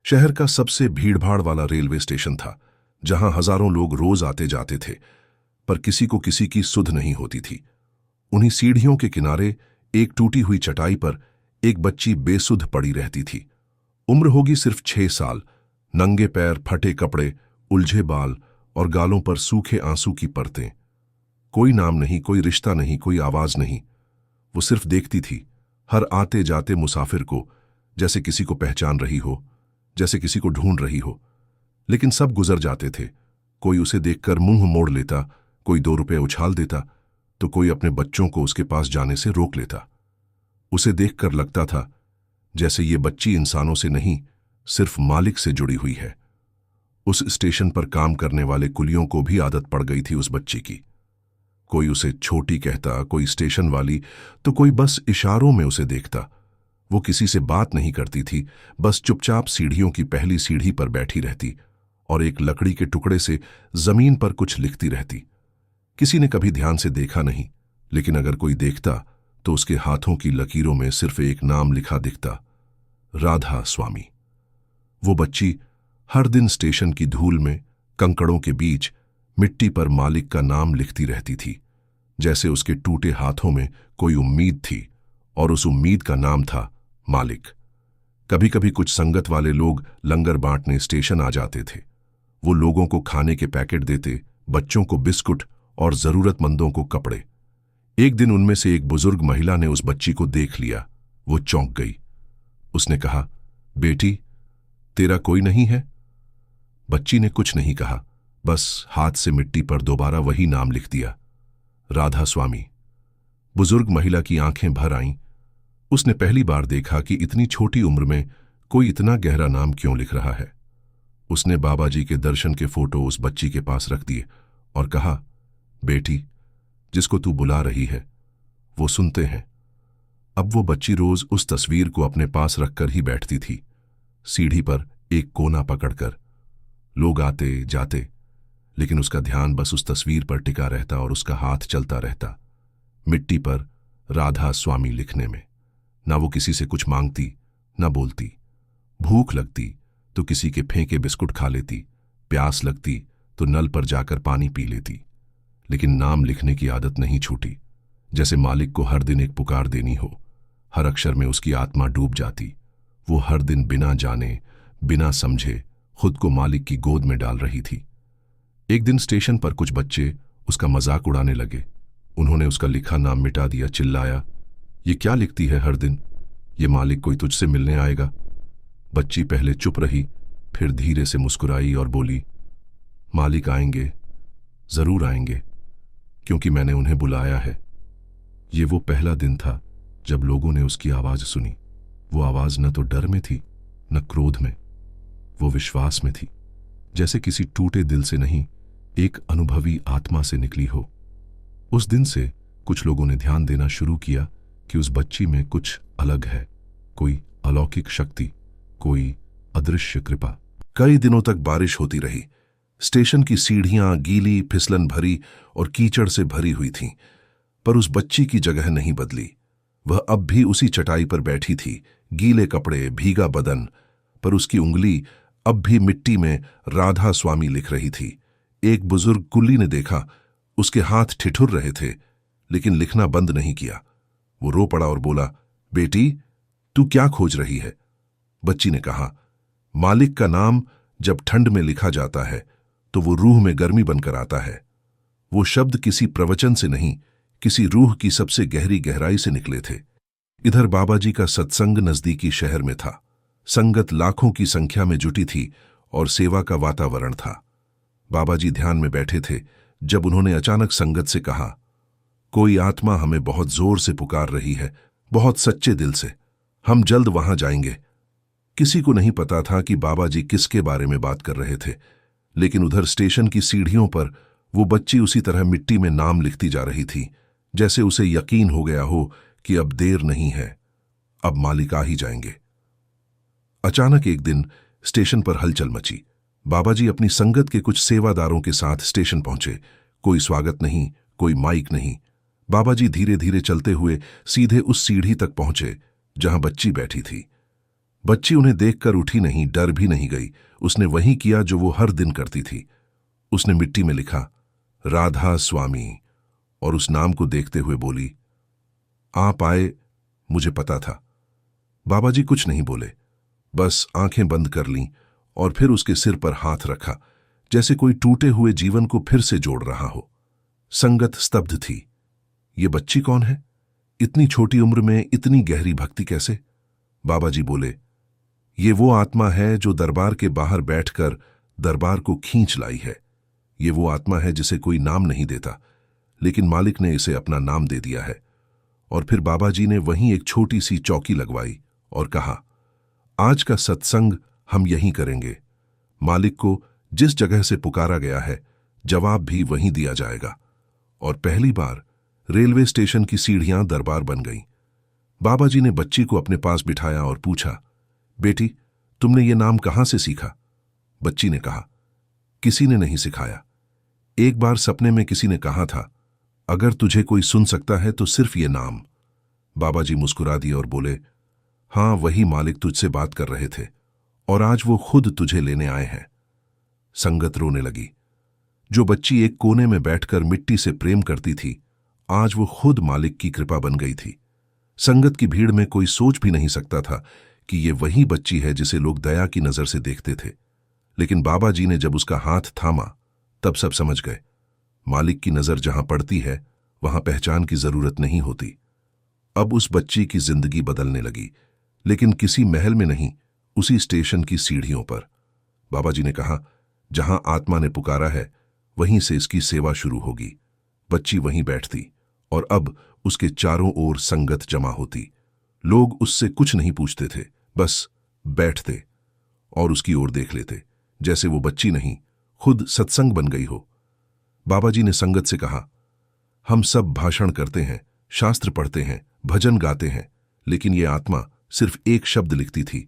शहर का सबसे भीड़भाड़ वाला रेलवे स्टेशन था, जहां हजारों लोग रोज आते जाते थे, पर किसी को किसी की सुध नहीं होती थी। उन्हीं सीढ़ियों के किनारे एक टूटी हुई चटाई पर एक बच्ची बेसुध पड़ी रहती थी। उम्र होगी सिर्फ 6 साल, नंगे पैर, फटे कपड़े, उलझे बाल और गालों पर सूखे आंसू की परतें। कोई नाम नहीं, कोई रिश्ता नहीं, कोई आवाज नहीं। वो सिर्फ देखती थी, हर आते जाते मुसाफिर को, जैसे किसी को पहचान रही हो, जैसे किसी को ढूंढ रही हो। लेकिन सब गुजर जाते थे। कोई उसे देखकर मुंह मोड़ लेता, कोई 2 रुपए उछाल देता, तो कोई अपने बच्चों को उसके पास जाने से रोक लेता। उसे देखकर लगता था जैसे ये बच्ची इंसानों से नहीं, सिर्फ मालिक से जुड़ी हुई है। उस स्टेशन पर काम करने वाले कुलियों को भी आदत पड़ गई थी उस बच्ची की। कोई उसे छोटी कहता, कोई स्टेशन वाली, तो कोई बस इशारों में उसे देखता। वो किसी से बात नहीं करती थी, बस चुपचाप सीढ़ियों की पहली सीढ़ी पर बैठी रहती और एक लकड़ी के टुकड़े से जमीन पर कुछ लिखती रहती। किसी ने कभी ध्यान से देखा नहीं, लेकिन अगर कोई देखता तो उसके हाथों की लकीरों में सिर्फ एक नाम लिखा दिखता, राधा स्वामी। वो बच्ची हर दिन स्टेशन की धूल में, कंकड़ों के बीच, मिट्टी पर मालिक का नाम लिखती रहती थी, जैसे उसके टूटे हाथों में कोई उम्मीद थी, और उस उम्मीद का नाम था मालिक। कभी कभी कुछ संगत वाले लोग लंगर बांटने स्टेशन आ जाते थे। वो लोगों को खाने के पैकेट देते, बच्चों को बिस्कुट और जरूरतमंदों को कपड़े। एक दिन उनमें से एक बुजुर्ग महिला ने उस बच्ची को देख लिया। वो चौंक गई। उसने कहा, बेटी, तेरा कोई नहीं है? बच्ची ने कुछ नहीं कहा, बस हाथ से मिट्टी पर दोबारा वही नाम लिख दिया, राधा स्वामी। बुजुर्ग महिला की आंखें भर आईं। उसने पहली बार देखा कि इतनी छोटी उम्र में कोई इतना गहरा नाम क्यों लिख रहा है। उसने बाबा जी के दर्शन के फोटो उस बच्ची के पास रख दिए और कहा, बेटी, जिसको तू बुला रही है वो सुनते हैं। अब वो बच्ची रोज उस तस्वीर को अपने पास रखकर ही बैठती थी, सीढ़ी पर एक कोना पकड़कर। लोग आते जाते, लेकिन उसका ध्यान बस उस तस्वीर पर टिका रहता और उसका हाथ चलता रहता, मिट्टी पर राधा स्वामी लिखने में। ना वो किसी से कुछ मांगती, ना बोलती। भूख लगती तो किसी के फेंके बिस्कुट खा लेती, प्यास लगती तो नल पर जाकर पानी पी लेती, लेकिन नाम लिखने की आदत नहीं छूटी। जैसे मालिक को हर दिन एक पुकार देनी हो। हर अक्षर में उसकी आत्मा डूब जाती। वो हर दिन बिना जाने, बिना समझे खुद को मालिक की गोद में डाल रही थी। एक दिन स्टेशन पर कुछ बच्चे उसका मजाक उड़ाने लगे। उन्होंने उसका लिखा नाम मिटा दिया, चिल्लाया, ये क्या लिखती है हर दिन? ये मालिक कोई तुझसे मिलने आएगा? बच्ची पहले चुप रही, फिर धीरे से मुस्कुराई और बोली, मालिक आएंगे, जरूर आएंगे, क्योंकि मैंने उन्हें बुलाया है। ये वो पहला दिन था जब लोगों ने उसकी आवाज सुनी। वो आवाज न तो डर में थी, न क्रोध में, वो विश्वास में थी, जैसे किसी टूटे दिल से नहीं, एक अनुभवी आत्मा से निकली हो। उस दिन से कुछ लोगों ने ध्यान देना शुरू किया कि उस बच्ची में कुछ अलग है, कोई अलौकिक शक्ति, कोई अदृश्य कृपा। कई दिनों तक बारिश होती रही। स्टेशन की सीढ़ियां गीली, फिसलन भरी और कीचड़ से भरी हुई थीं, पर उस बच्ची की जगह नहीं बदली। वह अब भी उसी चटाई पर बैठी थी, गीले कपड़े, भीगा बदन, पर उसकी उंगली अब भी मिट्टी में राधा स्वामी लिख रही थी। एक बुजुर्ग कुल्ली ने देखा, उसके हाथ ठिठुर रहे थे, लेकिन लिखना बंद नहीं किया। वो रो पड़ा और बोला, बेटी, तू क्या खोज रही है? बच्ची ने कहा, मालिक का नाम जब ठंड में लिखा जाता है तो वो रूह में गर्मी बनकर आता है। वो शब्द किसी प्रवचन से नहीं, किसी रूह की सबसे गहरी गहराई से निकले थे। इधर बाबा जी का सत्संग नजदीकी शहर में था। संगत लाखों की संख्या में जुटी थी और सेवा का वातावरण था। बाबा जी ध्यान में बैठे थे जब उन्होंने अचानक संगत से कहा, कोई आत्मा हमें बहुत जोर से पुकार रही है, बहुत सच्चे दिल से। हम जल्द वहां जाएंगे। किसी को नहीं पता था कि बाबा जी किसके बारे में बात कर रहे थे, लेकिन उधर स्टेशन की सीढ़ियों पर वो बच्ची उसी तरह मिट्टी में नाम लिखती जा रही थी, जैसे उसे यकीन हो गया हो कि अब देर नहीं है, अब मालिक आ ही जाएंगे। अचानक एक दिन स्टेशन पर हलचल मची। बाबा जी अपनी संगत के कुछ सेवादारों के साथ स्टेशन पहुंचे। कोई स्वागत नहीं, कोई माइक नहीं। बाबा जी धीरे धीरे चलते हुए सीधे उस सीढ़ी तक पहुंचे जहां बच्ची बैठी थी। बच्ची उन्हें देखकर उठी नहीं, डर भी नहीं गई। उसने वही किया जो वो हर दिन करती थी। उसने मिट्टी में लिखा राधा स्वामी और उस नाम को देखते हुए बोली, आप आए, मुझे पता था। बाबा जी कुछ नहीं बोले, बस आंखें बंद कर लीं और फिर उसके सिर पर हाथ रखा, जैसे कोई टूटे हुए जीवन को फिर से जोड़ रहा हो। संगत स्तब्ध थी। ये बच्ची कौन है? इतनी छोटी उम्र में इतनी गहरी भक्ति कैसे? बाबा जी बोले, ये वो आत्मा है जो दरबार के बाहर बैठकर दरबार को खींच लाई है। ये वो आत्मा है जिसे कोई नाम नहीं देता, लेकिन मालिक ने इसे अपना नाम दे दिया है। और फिर बाबा जी ने वहीं एक छोटी सी चौकी लगवाई और कहा, आज का सत्संग हम यहीं करेंगे। मालिक को जिस जगह से पुकारा गया है, जवाब भी वहीं दिया जाएगा। और पहली बार रेलवे स्टेशन की सीढ़ियां दरबार बन गईं। बाबा जी ने बच्ची को अपने पास बिठाया और पूछा, बेटी, तुमने ये नाम कहां से सीखा? बच्ची ने कहा, किसी ने नहीं सिखाया। एक बार सपने में किसी ने कहा था, अगर तुझे कोई सुन सकता है तो सिर्फ ये नाम। बाबा जी मुस्कुरा दिए और बोले, हां, वही मालिक तुझसे बात कर रहे थे और आज वो खुद तुझे लेने आए हैं। संगत रोने लगी। जो बच्ची एक कोने में बैठकर मिट्टी से प्रेम करती थी, आज वो खुद मालिक की कृपा बन गई थी। संगत की भीड़ में कोई सोच भी नहीं सकता था कि ये वही बच्ची है जिसे लोग दया की नजर से देखते थे। लेकिन बाबा जी ने जब उसका हाथ थामा, तब सब समझ गए। मालिक की नजर जहां पड़ती है, वहां पहचान की जरूरत नहीं होती। अब उस बच्ची की जिंदगी बदलने लगी, लेकिन किसी महल में नहीं, उसी स्टेशन की सीढ़ियों पर। बाबा जी ने कहा, जहां आत्मा ने पुकारा है, वहीं से इसकी सेवा शुरू होगी। बच्ची वहीं बैठती और अब उसके चारों ओर संगत जमा होती। लोग उससे कुछ नहीं पूछते थे, बस बैठते और उसकी ओर देख लेते, जैसे वो बच्ची नहीं, खुद सत्संग बन गई हो। बाबा जी ने संगत से कहा, हम सब भाषण करते हैं, शास्त्र पढ़ते हैं, भजन गाते हैं, लेकिन ये आत्मा सिर्फ एक शब्द लिखती थी,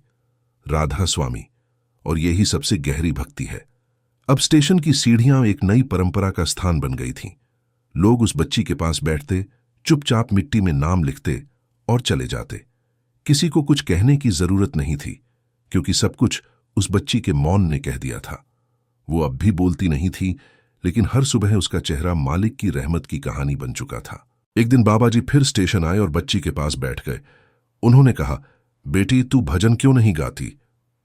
राधा स्वामी, और यही सबसे गहरी भक्ति है। अब स्टेशन की सीढ़ियां एक नई परंपरा का स्थान बन गई थीं। लोग उस बच्ची के पास बैठते, चुपचाप मिट्टी में नाम लिखते और चले जाते। किसी को कुछ कहने की जरूरत नहीं थी, क्योंकि सब कुछ उस बच्ची के मौन ने कह दिया था। वो अब भी बोलती नहीं थी, लेकिन हर सुबह उसका चेहरा मालिक की रहमत की कहानी बन चुका था। एक दिन बाबा जी फिर स्टेशन आए और बच्ची के पास बैठ गए। उन्होंने कहा, बेटी, तू भजन क्यों नहीं गाती?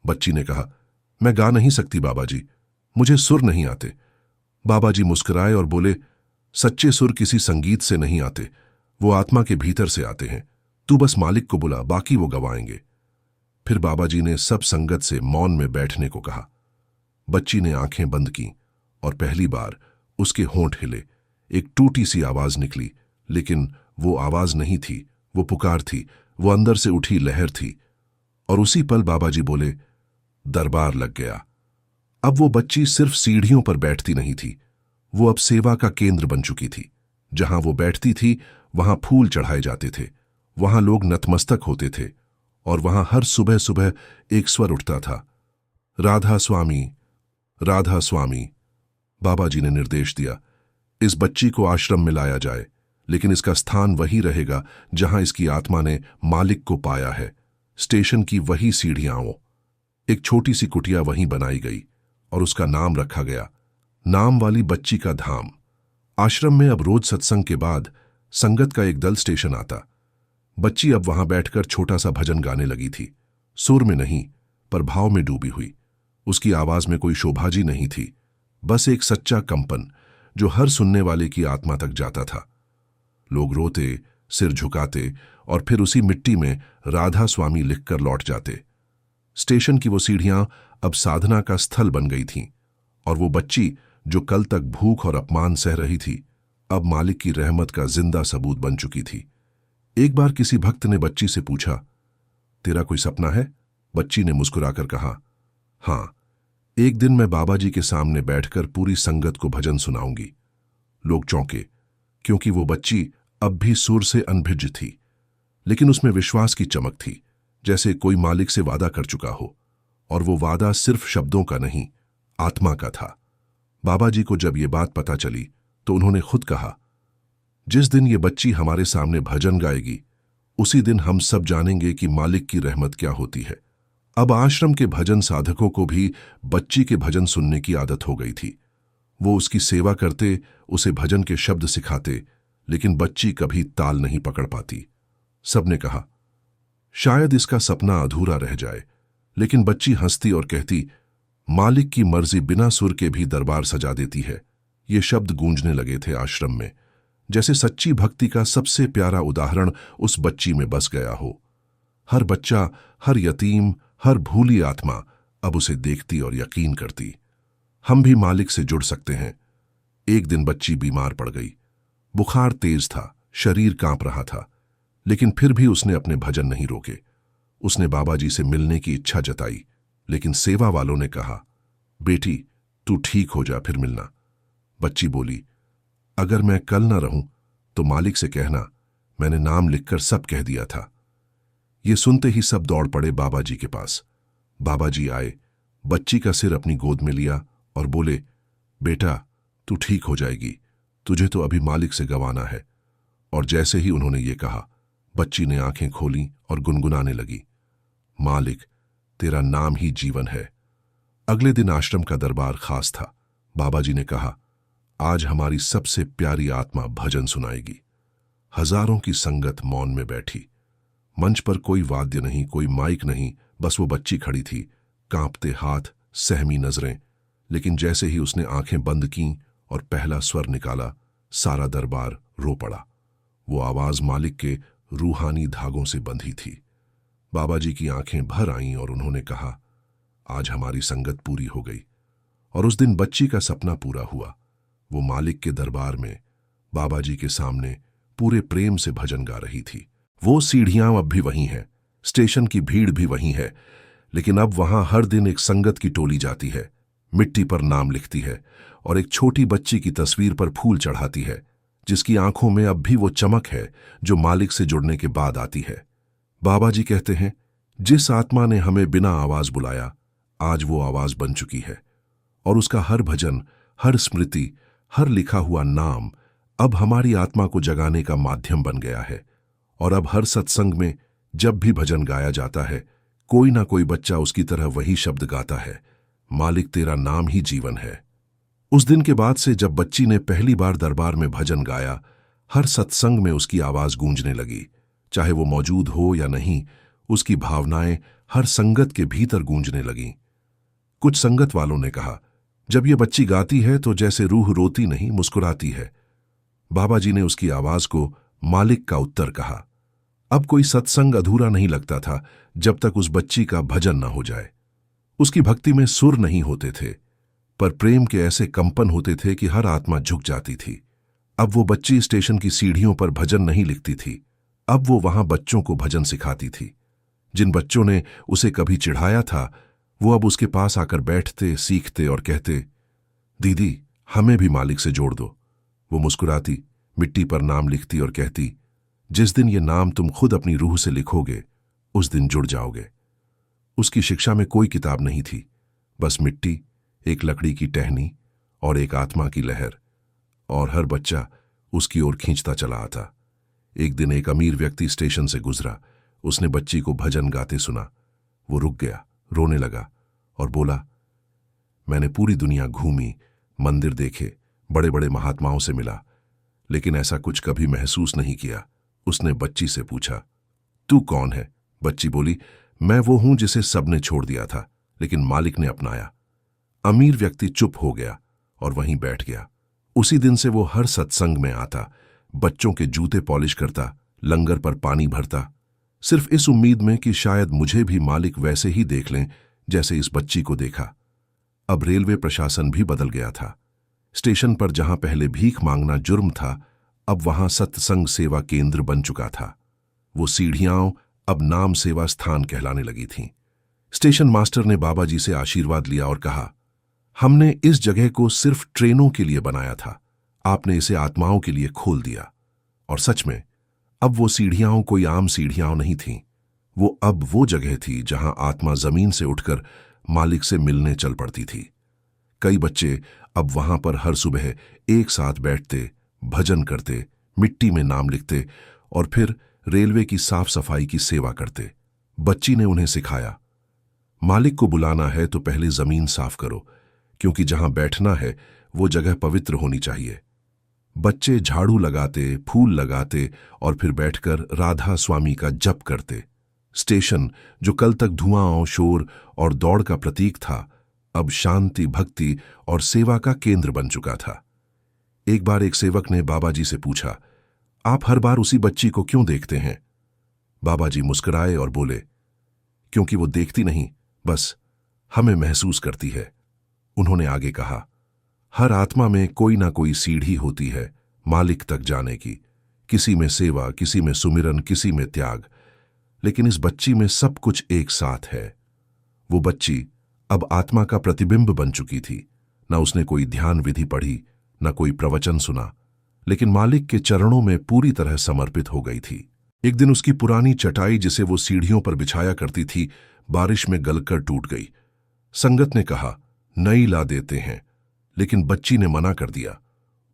बच्ची ने कहा, मैं गा नहीं सकती बाबा जी, मुझे सुर नहीं आते। बाबा जी मुस्कुराए और बोले, सच्चे सुर किसी संगीत से नहीं आते, वो आत्मा के भीतर से आते हैं। तू बस मालिक को बुला, बाकी वो गवाएंगे। फिर बाबा जी ने सब संगत से मौन में बैठने को कहा। बच्ची ने आंखें बंद की और पहली बार उसके होंठ हिले। एक टूटी सी आवाज निकली, लेकिन वो आवाज नहीं थी, वो पुकार थी, वो अंदर से उठी लहर थी। और उसी पल बाबा जी बोले, दरबार लग गया। अब वो बच्ची सिर्फ सीढ़ियों पर बैठती नहीं थी, वो अब सेवा का केंद्र बन चुकी थी। जहां वो बैठती थी, वहां फूल चढ़ाए जाते थे, वहां लोग नतमस्तक होते थे, और वहां हर सुबह सुबह एक स्वर उठता था, राधा स्वामी, राधा स्वामी। बाबा जी ने निर्देश दिया, इस बच्ची को आश्रम में लाया जाए, लेकिन इसका स्थान वही रहेगा जहां इसकी आत्मा ने मालिक को पाया है। स्टेशन की वही सीढ़ियां, एक छोटी सी कुटिया वहीं बनाई गई और उसका नाम रखा गया, नाम वाली बच्ची का धाम। आश्रम में अब रोज सत्संग के बाद संगत का एक दल स्टेशन आता। बच्ची अब वहां बैठकर छोटा सा भजन गाने लगी थी, सुर में नहीं पर भाव में डूबी हुई। उसकी आवाज में कोई शोभाजी नहीं थी, बस एक सच्चा कंपन जो हर सुनने वाले की आत्मा तक जाता था। लोग रोते, सिर झुकाते और फिर उसी मिट्टी में राधा स्वामी लिखकर लौट जाते। स्टेशन की वो सीढ़ियां अब साधना का स्थल बन गई थीं, और वो बच्ची जो कल तक भूख और अपमान सह रही थी, अब मालिक की रहमत का जिंदा सबूत बन चुकी थी। एक बार किसी भक्त ने बच्ची से पूछा, तेरा कोई सपना है? बच्ची ने मुस्कुराकर कहा, हां, एक दिन मैं बाबा जी के सामने बैठकर पूरी संगत को भजन सुनाऊंगी। लोग चौंके, क्योंकि वो बच्ची अब भी सुर से अनभिज्ञ थी, लेकिन उसमें विश्वास की चमक थी, जैसे कोई मालिक से वादा कर चुका हो, और वो वादा सिर्फ शब्दों का नहीं, आत्मा का था। बाबा जी को जब ये बात पता चली तो उन्होंने खुद कहा, जिस दिन ये बच्ची हमारे सामने भजन गाएगी, उसी दिन हम सब जानेंगे कि मालिक की रहमत क्या होती है। अब आश्रम के भजन साधकों को भी बच्ची के भजन सुनने की आदत हो गई थी। वो उसकी सेवा करते, उसे भजन के शब्द सिखाते, लेकिन बच्ची कभी ताल नहीं पकड़ पाती। सबने कहा शायद इसका सपना अधूरा रह जाए, लेकिन बच्ची हंसती और कहती, मालिक की मर्जी बिना सुर के भी दरबार सजा देती है। ये शब्द गूंजने लगे थे आश्रम में, जैसे सच्ची भक्ति का सबसे प्यारा उदाहरण उस बच्ची में बस गया हो। हर बच्चा, हर यतीम, हर भूली आत्मा अब उसे देखती और यकीन करती, हम भी मालिक से जुड़ सकते हैं। एक दिन बच्ची बीमार पड़ गई। बुखार तेज था, शरीर कांप रहा था, लेकिन फिर भी उसने अपने भजन नहीं रोके। उसने बाबा जी से मिलने की इच्छा जताई, लेकिन सेवा वालों ने कहा, बेटी तू ठीक हो जा फिर मिलना। बच्ची बोली, अगर मैं कल न रहूं तो मालिक से कहना मैंने नाम लिखकर सब कह दिया था। ये सुनते ही सब दौड़ पड़े बाबा जी के पास। बाबा जी आए, बच्ची का सिर अपनी गोद में लिया और बोले, बेटा तू ठीक हो जाएगी, तुझे तो अभी मालिक से गंवाना है। और जैसे ही उन्होंने ये कहा, बच्ची ने आंखें खोली और गुनगुनाने लगी, मालिक तेरा नाम ही जीवन है। अगले दिन आश्रम का दरबार खास था। बाबा जी ने कहा, आज हमारी सबसे प्यारी आत्मा भजन सुनाएगी। हजारों की संगत मौन में बैठी। मंच पर कोई वाद्य नहीं, कोई माइक नहीं, बस वो बच्ची खड़ी थी, कांपते हाथ, सहमी नजरें। लेकिन जैसे ही उसने आंखें बंद कीं और पहला स्वर निकाला, सारा दरबार रो पड़ा। वो आवाज मालिक के रूहानी धागों से बंधी थी। बाबा जी की आंखें भर आईं और उन्होंने कहा, आज हमारी संगत पूरी हो गई। और उस दिन बच्ची का सपना पूरा हुआ। वो मालिक के दरबार में बाबा जी के सामने पूरे प्रेम से भजन गा रही थी। वो सीढ़ियां अब भी वहीं हैं, स्टेशन की भीड़ भी वहीं है, लेकिन अब वहां हर दिन एक संगत की टोली जाती है, मिट्टी पर नाम लिखती है और एक छोटी बच्ची की तस्वीर पर फूल चढ़ाती है, जिसकी आंखों में अब भी वो चमक है जो मालिक से जुड़ने के बाद आती है। बाबा जी कहते हैं, जिस आत्मा ने हमें बिना आवाज बुलाया, आज वो आवाज बन चुकी है और उसका हर भजन, हर स्मृति, हर लिखा हुआ नाम अब हमारी आत्मा को जगाने का माध्यम बन गया है। और अब हर सत्संग में जब भी भजन गाया जाता है, कोई ना कोई बच्चा उसकी तरह वही शब्द गाता है, मालिक तेरा नाम ही जीवन है। उस दिन के बाद से जब बच्ची ने पहली बार दरबार में भजन गाया, हर सत्संग में उसकी आवाज गूंजने लगी। चाहे वो मौजूद हो या नहीं, उसकी भावनाएं हर संगत के भीतर गूंजने लगीं। कुछ संगत वालों ने कहा, जब ये बच्ची गाती है तो जैसे रूह रोती नहीं, मुस्कुराती है। बाबा जी ने उसकी आवाज को मालिक का उत्तर कहा। अब कोई सत्संग अधूरा नहीं लगता था जब तक उस बच्ची का भजन न हो जाए। उसकी भक्ति में सुर नहीं होते थे, पर प्रेम के ऐसे कंपन होते थे कि हर आत्मा झुक जाती थी। अब वो बच्ची स्टेशन की सीढ़ियों पर भजन नहीं लिखती थी, अब वो वहां बच्चों को भजन सिखाती थी। जिन बच्चों ने उसे कभी चिढ़ाया था, वो अब उसके पास आकर बैठते, सीखते और कहते, दीदी हमें भी मालिक से जोड़ दो। वो मुस्कुराती, मिट्टी पर नाम लिखती और कहती, जिस दिन ये नाम तुम खुद अपनी रूह से लिखोगे, उस दिन जुड़ जाओगे। उसकी शिक्षा में कोई किताब नहीं थी, बस मिट्टी, एक लकड़ी की टहनी और एक आत्मा की लहर, और हर बच्चा उसकी ओर खींचता चला आता। एक दिन एक अमीर व्यक्ति स्टेशन से गुजरा। उसने बच्ची को भजन गाते सुना। वो रुक गया, रोने लगा और बोला, मैंने पूरी दुनिया घूमी, मंदिर देखे, बड़े बड़े महात्माओं से मिला, लेकिन ऐसा कुछ कभी महसूस नहीं किया। उसने बच्ची से पूछा, तू कौन है? बच्ची बोली, मैं वो हूं जिसे सबने छोड़ दिया था, लेकिन मालिक ने अपनाया। अमीर व्यक्ति चुप हो गया और वहीं बैठ गया। उसी दिन से वो हर सत्संग में आता, बच्चों के जूते पॉलिश करता, लंगर पर पानी भरता, सिर्फ इस उम्मीद में कि शायद मुझे भी मालिक वैसे ही देख लें जैसे इस बच्ची को देखा। अब रेलवे प्रशासन भी बदल गया था। स्टेशन पर जहां पहले भीख मांगना जुर्म था, अब वहां सत्संग सेवा केंद्र बन चुका था। वो सीढ़ियां अब नाम सेवा स्थान कहलाने लगी थीं। स्टेशन मास्टर ने बाबा जी से आशीर्वाद लिया और कहा, हमने इस जगह को सिर्फ ट्रेनों के लिए बनाया था, आपने इसे आत्माओं के लिए खोल दिया। और सच में अब वो सीढ़ियां कोई आम सीढ़ियां नहीं थीं। वो अब वो जगह थी जहां आत्मा जमीन से उठकर मालिक से मिलने चल पड़ती थी। कई बच्चे अब वहां पर हर सुबह एक साथ बैठते, भजन करते, मिट्टी में नाम लिखते और फिर रेलवे की साफ सफाई की सेवा करते। बच्ची ने उन्हें सिखाया, मालिक को बुलाना है तो पहले जमीन साफ करो, क्योंकि जहां बैठना है वो जगह पवित्र होनी चाहिए। बच्चे झाड़ू लगाते, फूल लगाते और फिर बैठकर राधा स्वामी का जप करते। स्टेशन, जो कल तक धुआं, शोर और दौड़ का प्रतीक था, अब शांति, भक्ति और सेवा का केंद्र बन चुका था। एक बार एक सेवक ने बाबा जी से पूछा, आप हर बार उसी बच्ची को क्यों देखते हैं? बाबा जी मुस्कुराए और बोले, क्योंकि वो देखती नहीं, बस हमें महसूस करती है। उन्होंने आगे कहा, हर आत्मा में कोई ना कोई सीढ़ी होती है मालिक तक जाने की। किसी में सेवा, किसी में सुमिरन, किसी में त्याग, लेकिन इस बच्ची में सब कुछ एक साथ है। वो बच्ची अब आत्मा का प्रतिबिंब बन चुकी थी। न उसने कोई ध्यान विधि पढ़ी, न कोई प्रवचन सुना, लेकिन मालिक के चरणों में पूरी तरह समर्पित हो गई थी। एक दिन उसकी पुरानी चटाई, जिसे वो सीढ़ियों पर बिछाया करती थी, बारिश में गलकर टूट गई। संगत ने कहा, नई ला देते हैं, लेकिन बच्ची ने मना कर दिया।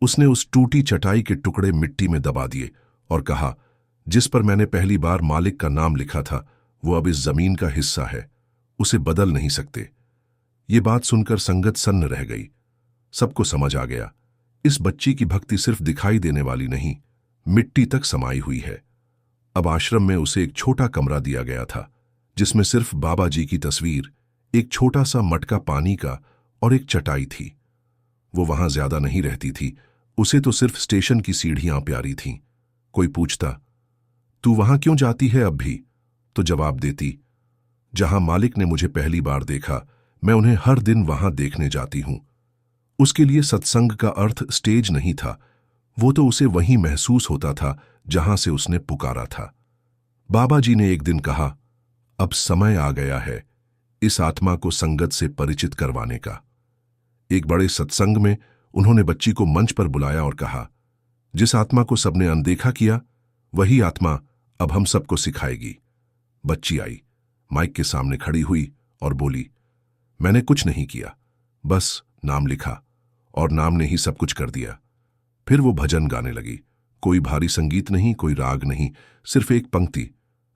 उसने उस टूटी चटाई के टुकड़े मिट्टी में दबा दिए और कहा, जिस पर मैंने पहली बार मालिक का नाम लिखा था, वो अब इस जमीन का हिस्सा है, उसे बदल नहीं सकते। ये बात सुनकर संगत सन्न रह गई। सबको समझ आ गया, इस बच्ची की भक्ति सिर्फ दिखाई देने वाली नहीं, मिट्टी तक समाई हुई है। अब आश्रम में उसे एक छोटा कमरा दिया गया था, जिसमें सिर्फ बाबा जी की तस्वीर, एक छोटा सा मटका पानी का और एक चटाई थी। वो वहां ज्यादा नहीं रहती थी, उसे तो सिर्फ स्टेशन की सीढ़ियां प्यारी थीं। कोई पूछता, तू वहां क्यों जाती है अब भी? तो जवाब देती, जहां मालिक ने मुझे पहली बार देखा, मैं उन्हें हर दिन वहां देखने जाती हूं। उसके लिए सत्संग का अर्थ स्टेज नहीं था, वो तो उसे वहीं महसूस होता था जहां से उसने पुकारा था। बाबा जी ने एक दिन कहा, अब समय आ गया है इस आत्मा को संगत से परिचित करवाने का। एक बड़े सत्संग में उन्होंने बच्ची को मंच पर बुलाया और कहा, जिस आत्मा को सबने अनदेखा किया, वही आत्मा अब हम सबको सिखाएगी। बच्ची आई, माइक के सामने खड़ी हुई और बोली, मैंने कुछ नहीं किया, बस नाम लिखा और नाम ने ही सब कुछ कर दिया। फिर वो भजन गाने लगी। कोई भारी संगीत नहीं, कोई राग नहीं, सिर्फ एक पंक्ति,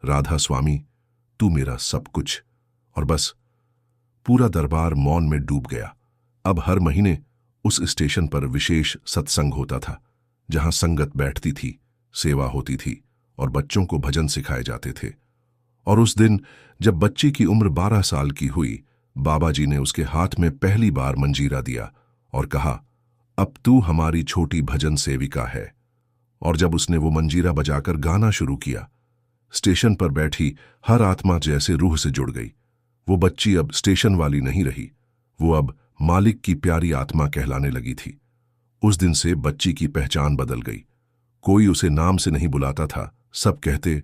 राधा स्वामी तू मेरा सब कुछ। और बस पूरा दरबार मौन में डूब गया। अब हर महीने उस स्टेशन पर विशेष सत्संग होता था, जहां संगत बैठती थी, सेवा होती थी और बच्चों को भजन सिखाए जाते थे। और उस दिन जब बच्ची की उम्र 12 साल की हुई, बाबा जी ने उसके हाथ में पहली बार मंजीरा दिया और कहा, अब तू हमारी छोटी भजन सेविका है। और जब उसने वो मंजीरा बजाकर गाना शुरू किया, स्टेशन पर बैठी हर आत्मा जैसे रूह से जुड़ गई। वो बच्ची अब स्टेशन वाली नहीं रही, वो अब मालिक की प्यारी आत्मा कहलाने लगी थी। उस दिन से बच्ची की पहचान बदल गई। कोई उसे नाम से नहीं बुलाता था, सब कहते,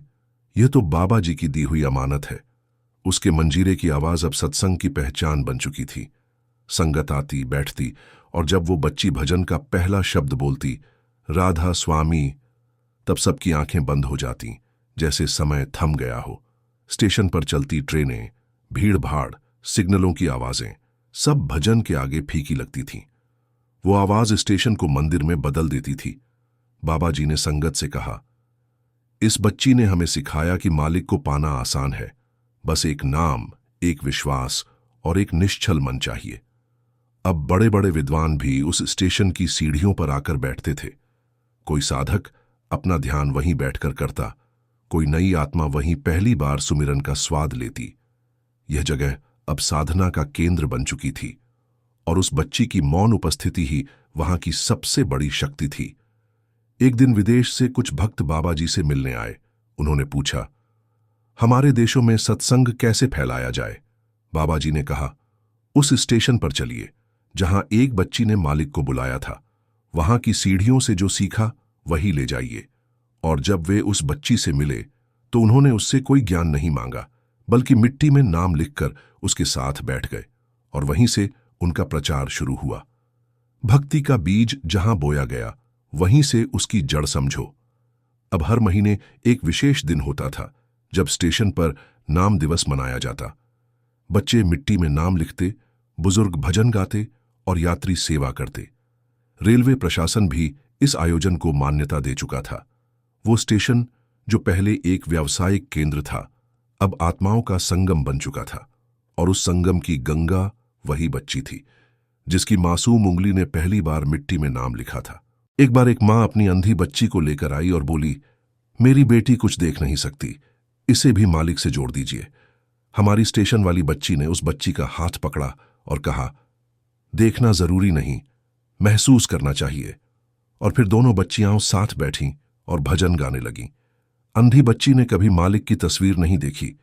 यह तो बाबा जी की दी हुई अमानत है। उसके मंजीरे की आवाज अब सत्संग की पहचान बन चुकी थी। संगत आती, बैठती, और जब वो बच्ची भजन का पहला शब्द बोलती, राधा स्वामी, तब सबकी आंखें बंद हो जाती, जैसे समय थम गया हो। स्टेशन पर चलती ट्रेनें, भीड़ भाड़, सिग्नलों की आवाजें, सब भजन के आगे फीकी लगती थीं। वो आवाज स्टेशन को मंदिर में बदल देती थी। बाबा जी ने संगत से कहा, इस बच्ची ने हमें सिखाया कि मालिक को पाना आसान है, बस एक नाम, एक विश्वास और एक निश्चल मन चाहिए। अब बड़े बड़े विद्वान भी उस स्टेशन की सीढ़ियों पर आकर बैठते थे। कोई साधक अपना ध्यान वहीं बैठकर करता, कोई नई आत्मा वहीं पहली बार सुमिरन का स्वाद लेती। यह जगह अब साधना का केंद्र बन चुकी थी, और उस बच्ची की मौन उपस्थिति ही वहां की सबसे बड़ी शक्ति थी। एक दिन विदेश से कुछ भक्त बाबा जी से मिलने आए। उन्होंने पूछा, हमारे देशों में सत्संग कैसे फैलाया जाए? बाबा जी ने कहा, उस स्टेशन पर चलिए जहां एक बच्ची ने मालिक को बुलाया था। वहां की सीढ़ियों से जो सीखा वही ले जाइए। और जब वे उस बच्ची से मिले तो उन्होंने उससे कोई ज्ञान नहीं मांगा, बल्कि मिट्टी में नाम लिखकर उसके साथ बैठ गए, और वहीं से उनका प्रचार शुरू हुआ। भक्ति का बीज जहां बोया गया, वहीं से उसकी जड़ समझो। अब हर महीने एक विशेष दिन होता था जब स्टेशन पर नाम दिवस मनाया जाता। बच्चे मिट्टी में नाम लिखते, बुजुर्ग भजन गाते और यात्री सेवा करते। रेलवे प्रशासन भी इस आयोजन को मान्यता दे चुका था। वो स्टेशन, जो पहले एक व्यावसायिक केंद्र था, अब आत्माओं का संगम बन चुका था। और उस संगम की गंगा वही बच्ची थी जिसकी मासूम उंगली ने पहली बार मिट्टी में नाम लिखा था। एक बार एक मां अपनी अंधी बच्ची को लेकर आई और बोली, मेरी बेटी कुछ देख नहीं सकती, इसे भी मालिक से जोड़ दीजिए। हमारी स्टेशन वाली बच्ची ने उस बच्ची का हाथ पकड़ा और कहा, देखना जरूरी नहीं, महसूस करना चाहिए। और फिर दोनों बच्चियां साथ बैठीं और भजन गाने लगीं। अंधी बच्ची ने कभी मालिक की तस्वीर नहीं देखी,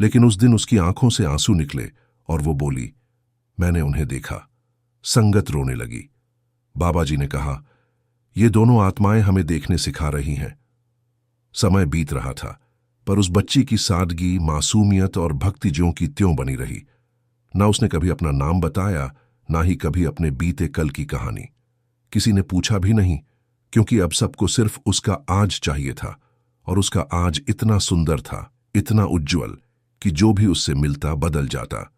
लेकिन उस दिन उसकी आंखों से आंसू निकले और वो बोली, मैंने उन्हें देखा। संगत रोने लगी। बाबा जी ने कहा, ये दोनों आत्माएं हमें देखने सिखा रही हैं। समय बीत रहा था, पर उस बच्ची की सादगी, मासूमियत और भक्ति ज्यों की त्यों बनी रही। ना उसने कभी अपना नाम बताया, ना ही कभी अपने बीते कल की कहानी। किसी ने पूछा भी नहीं, क्योंकि अब सबको सिर्फ उसका आज चाहिए था, और उसका आज इतना सुंदर था, इतना उज्ज्वल कि जो भी उससे मिलता बदल जाता।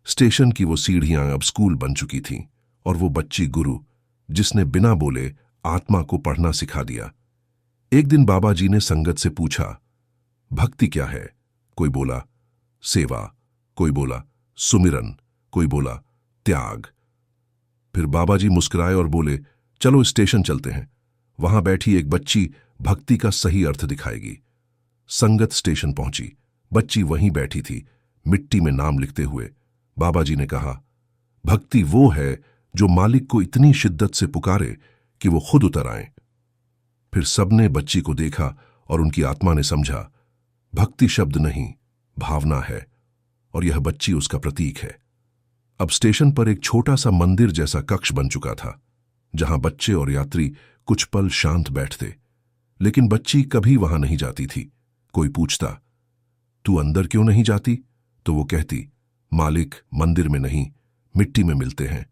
स्टेशन की वो सीढ़ियां अब स्कूल बन चुकी थीं, और वो बच्ची गुरु, जिसने बिना बोले आत्मा को पढ़ना सिखा दिया। एक दिन बाबा जी ने संगत से पूछा, भक्ति क्या है? कोई बोला सेवा, कोई बोला सुमिरन, कोई बोला त्याग। फिर बाबा जी मुस्कुराए और बोले, चलो स्टेशन चलते हैं, वहां बैठी एक बच्ची भक्ति का सही अर्थ दिखाएगी। संगत स्टेशन पहुंची। बच्ची वहीं बैठी थी, मिट्टी में नाम लिखते हुए। बाबा जी ने कहा, भक्ति वो है जो मालिक को इतनी शिद्दत से पुकारे कि वो खुद उतर आए। फिर सबने बच्ची को देखा और उनकी आत्मा ने समझा, भक्ति शब्द नहीं, भावना है, और यह बच्ची उसका प्रतीक है। अब स्टेशन पर एक छोटा सा मंदिर जैसा कक्ष बन चुका था, जहां बच्चे और यात्री कुछ पल शांत बैठते। लेकिन बच्ची कभी वहां नहीं जाती थी। कोई पूछता, तू अंदर क्यों नहीं जाती? तो वो कहती, मालिक मंदिर में नहीं, मिट्टी में मिलते हैं,